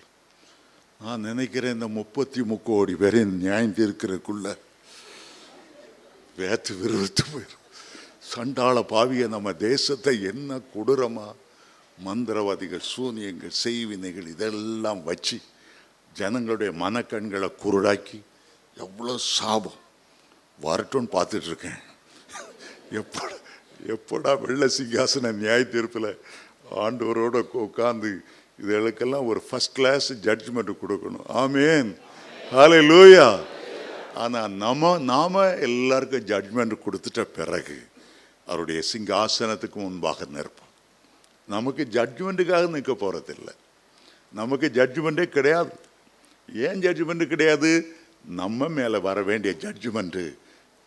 நான் நினைக்கிறேன் இந்த 33 கோடி பேரையும் நியாயம் தீர்க்கிறதுக்குள்ள வேத்து விருத்து போயிடும். சண்டாள பாவிய நம்ம தேசத்தை என்ன கொடூரமா மந்திரவாதிகள், சூனியங்கள், செய்வினைகள் இதெல்லாம் வச்சு ஜனங்களுடைய மனக்கண்களை குருடாக்கி எவ்வளோ சாபம் வரட்டும்னு பார்த்துட்டு இருக்கேன். எப்படா வெள்ள சிங்காசன நியாய தீர்ப்பில் ஆண்டவரோட உட்கார்ந்து இதுகளுக்கெல்லாம் ஒரு ஃபர்ஸ்ட் கிளாஸ் ஜட்ஜ்மெண்ட் கொடுக்கணும். ஆமேன், ஹல்லேலூயா. ஆனால் நாம எல்லாருக்கும் ஜட்ஜ்மெண்ட் கொடுத்துட்ட பிறகு அவருடைய சிங்காசனத்துக்கு முன்பாக நிற்போம். நமக்கு ஜட்ஜ்மெண்ட்டுக்காக நிற்க போகிறதில்லை, நமக்கு ஜட்ஜ்மெண்ட்டே கிடையாது. ஏன் ஜட்ஜ்மெண்ட்டு கிடையாது? நம்ம மேலே வர வேண்டிய ஜட்ஜ்மெண்ட்டு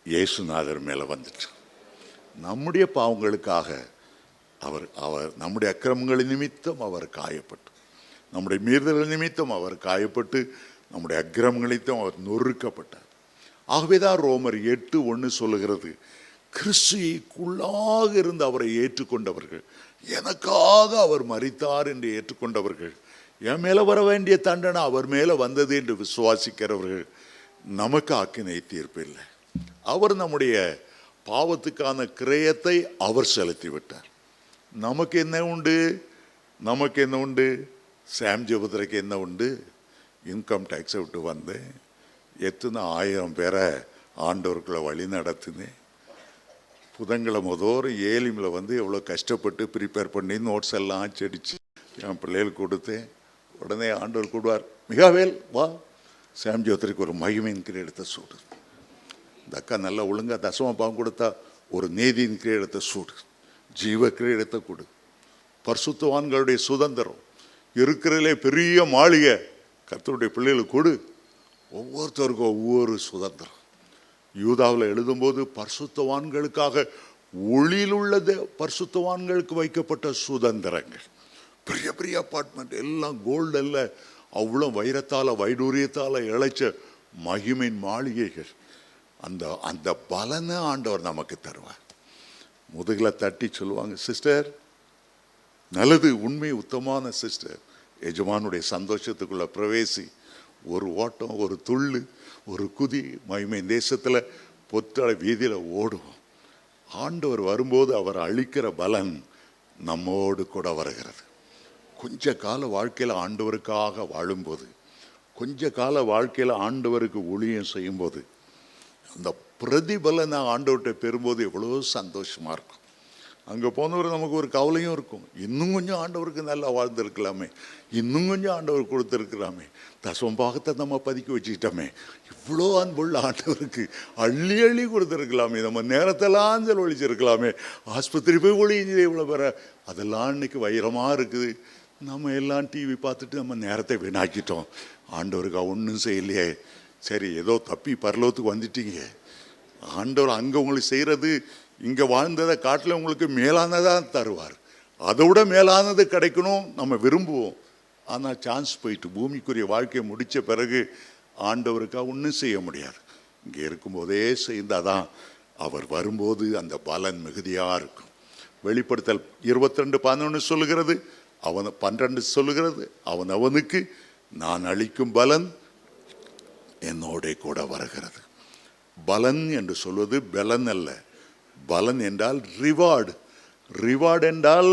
இயேசுநாதர் மேலே வந்துட்டு, நம்முடைய பாவங்களுக்காக அவர் நம்முடைய அக்கிரமங்களின் நிமித்தம் அவர் காயப்பட்டு, நம்முடைய மீறுதல் நிமித்தம் அவர் காயப்பட்டு, நம்முடைய அக்கிரமங்களித்தம் அவர் நொறுக்கப்பட்டார். ஆகவேதான் ரோமர் 8:1 சொல்லுகிறது, கிறிஸ்துவுக்குள்ளாக இருந்து அவரை ஏற்றுக்கொண்டவர்கள், எனக்காக அவர் மரித்தார் என்று ஏற்றுக்கொண்டவர்கள், என் மேலே வர வேண்டிய தண்டனை அவர் மேலே வந்தது என்று விசுவாசிக்கிறவர்கள் நமக்கு ஆக்கினை தீர்ப்பு இல்லை. அவர் நம்முடைய பாவத்துக்கான கிரயத்தை அவர் செலுத்தி விட்டார். நமக்கு என்ன உண்டு? நமக்கு என்ன உண்டு? சாம் ஜெபத்திற்கு என்ன உண்டு? இன்கம் டேக்ஸை விட்டு வந்தேன், எத்தனை 1000 பேரை ஆண்டவர்களை வழி நடத்துனேன். புதன்கிழமை தோறும் ஏலிமில் வந்து எவ்வளோ கஷ்டப்பட்டு ப்ரிப்பேர் பண்ணி நோட்ஸ் எல்லாம் அச்சடிச்சு என் பிள்ளைகளுக்கு கொடுத்தேன். உடனே ஆண்டவர் கூடுவார், மிகாவேல் வா, சாம் ஜோத்திரிக்கு ஒரு மகிமையின் கிரீடத்தை சூடு. இந்த அக்கா நல்லா ஒழுங்காக தசமபாகம் கொடுத்தா ஒரு நீதியின் கிரீடத்தை சூடு, ஜீவ கிரீடத்தை கொடு. பரிசுத்தவான்களுடைய சுதந்திரம் இருக்கிறதுலே பெரிய மாளிகை கர்த்தருடைய பிள்ளைகளுக்கு கொடு. ஒவ்வொருத்தருக்கும் ஒவ்வொரு சுதந்திரம். யூதாவில் எழுதும்போது பரிசுத்தவான்களுக்காக ஒளியில் உள்ளது பரிசுத்தவான்களுக்கு வைக்கப்பட்ட சுதந்திரங்கள், பெரிய பெரிய அப்பார்ட்மெண்ட் எல்லாம் கோல்டு அல்ல, அவ்வளோ வைரத்தால் வைடூரியத்தால் இழைச்ச மகிமின் மாளிகைகள். அந்த அந்த பலனை ஆண்டவர் நமக்கு தருவார். முதுகில் தட்டி சொல்லுவாங்க, சிஸ்டர் நல்லது, உண்மை உத்தமான சிஸ்டர், எஜமானுடைய சந்தோஷத்துக்குள்ள பிரவேசி. ஒரு ஓட்டம், ஒரு துள்ளு, ஒரு குதி, மகிமை தேசத்தில் பொத்தள வீதியில் ஓடுவோம். ஆண்டவர் வரும்போது அவர் அளிக்கிற பலன் நம்மோடு கூட வருகிறது. கொஞ்ச கால வாழ்க்கையில் ஆண்டவருக்காக வாழும்போது, கொஞ்ச கால வாழ்க்கையில் ஆண்டவருக்கு ஊழியம் செய்யும்போது, அந்த பிரதிபலனை ஆண்டவர்கிட்ட பெறும்போது எவ்வளோ சந்தோஷமாக இருக்கும். அங்கே போனவர் நமக்கு ஒரு கவலையும் இருக்கும், இன்னும் கொஞ்சம் ஆண்டவருக்கு நல்லா வாழ்ந்துருக்கலாமே, இன்னும் கொஞ்சம் ஆண்டவர் கொடுத்துருக்கலாமே, தசமபாகத்தை நம்ம பதுக்கி வச்சுக்கிட்டோமே, இவ்வளோ அன்புள்ள ஆண்டவருக்கு அள்ளி அள்ளி கொடுத்துருக்கலாமே, நம்ம நேரத்தெல்லாம் செலவழிச்சிருக்கலாமே, ஆஸ்பத்திரி போய் ஒழிஞ்சு இவ்வளோ பெற, அதெல்லாம் இன்னைக்கு வைரமாக இருக்குது. நம்ம எல்லாம் டிவி பார்த்துட்டு நம்ம நேரத்தை வீணாக்கிட்டோம். ஆண்டவருக்கு ஒன்றும் செய்யலையே, சரி ஏதோ தப்பி பரலோகத்துக்கு வந்துட்டீங்க. ஆண்டவர் அங்கே உங்களுக்கு செய்கிறது இங்கே வாழ்ந்ததை காட்டில் உங்களுக்கு மேலானதாக தருவார். அதை விட மேலானது கிடைக்கணும் நம்ம விரும்புவோம். ஆனால் சான்ஸ் போயிட்டு பூமிக்குரிய வாழ்க்கையை முடித்த பிறகு ஆண்டவருக்காக ஒன்றும் செய்ய முடியாது. இங்கே இருக்கும்போதே செய்தால் தான் அவர் வரும்போது அந்த பலன் மிகுதியாக இருக்கும். வெளிப்படுத்தல் 22:11 சொல்லுகிறது, அவன் 12 சொல்லுகிறது, அவனுக்கு நான் அளிக்கும் பலன் என்னோட கூட வருகிறது. பலன் என்று சொல்வது பலன் அல்ல. பலன் என்றால் ரிவார்டு. ரிவார்டு என்றால்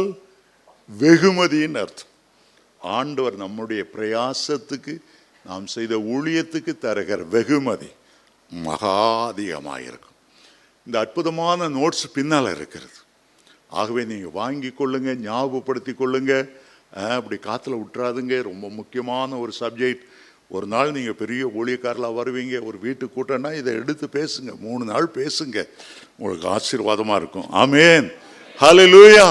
வெகுமதியின் அர்த்தம். ஆண்டவர் நம்முடைய பிரயாசத்துக்கு, நாம் செய்த ஊழியத்துக்கு தருகிற வெகுமதி மகா அதிகமாக இருக்கும். இந்த அற்புதமான நோட்ஸ் பின்னால் இருக்கிறது. ஆகவே நீங்கள் வாங்கி கொள்ளுங்க, ஞாபகப்படுத்தி கொள்ளுங்க, அப்படி காற்றுல விட்டுறாதுங்க. ரொம்ப முக்கியமான ஒரு சப்ஜெக்ட். ஒரு நாள் நீங்கள் பெரிய ஊழியக்காரலாக வருவீங்க, ஒரு வீட்டு கூட்டம்னா இதை எடுத்து பேசுங்க, 3 நாள் பேசுங்க, உங்களுக்கு ஆசீர்வாதமாக இருக்கும். ஆமேன், ஹல்லேலூயா.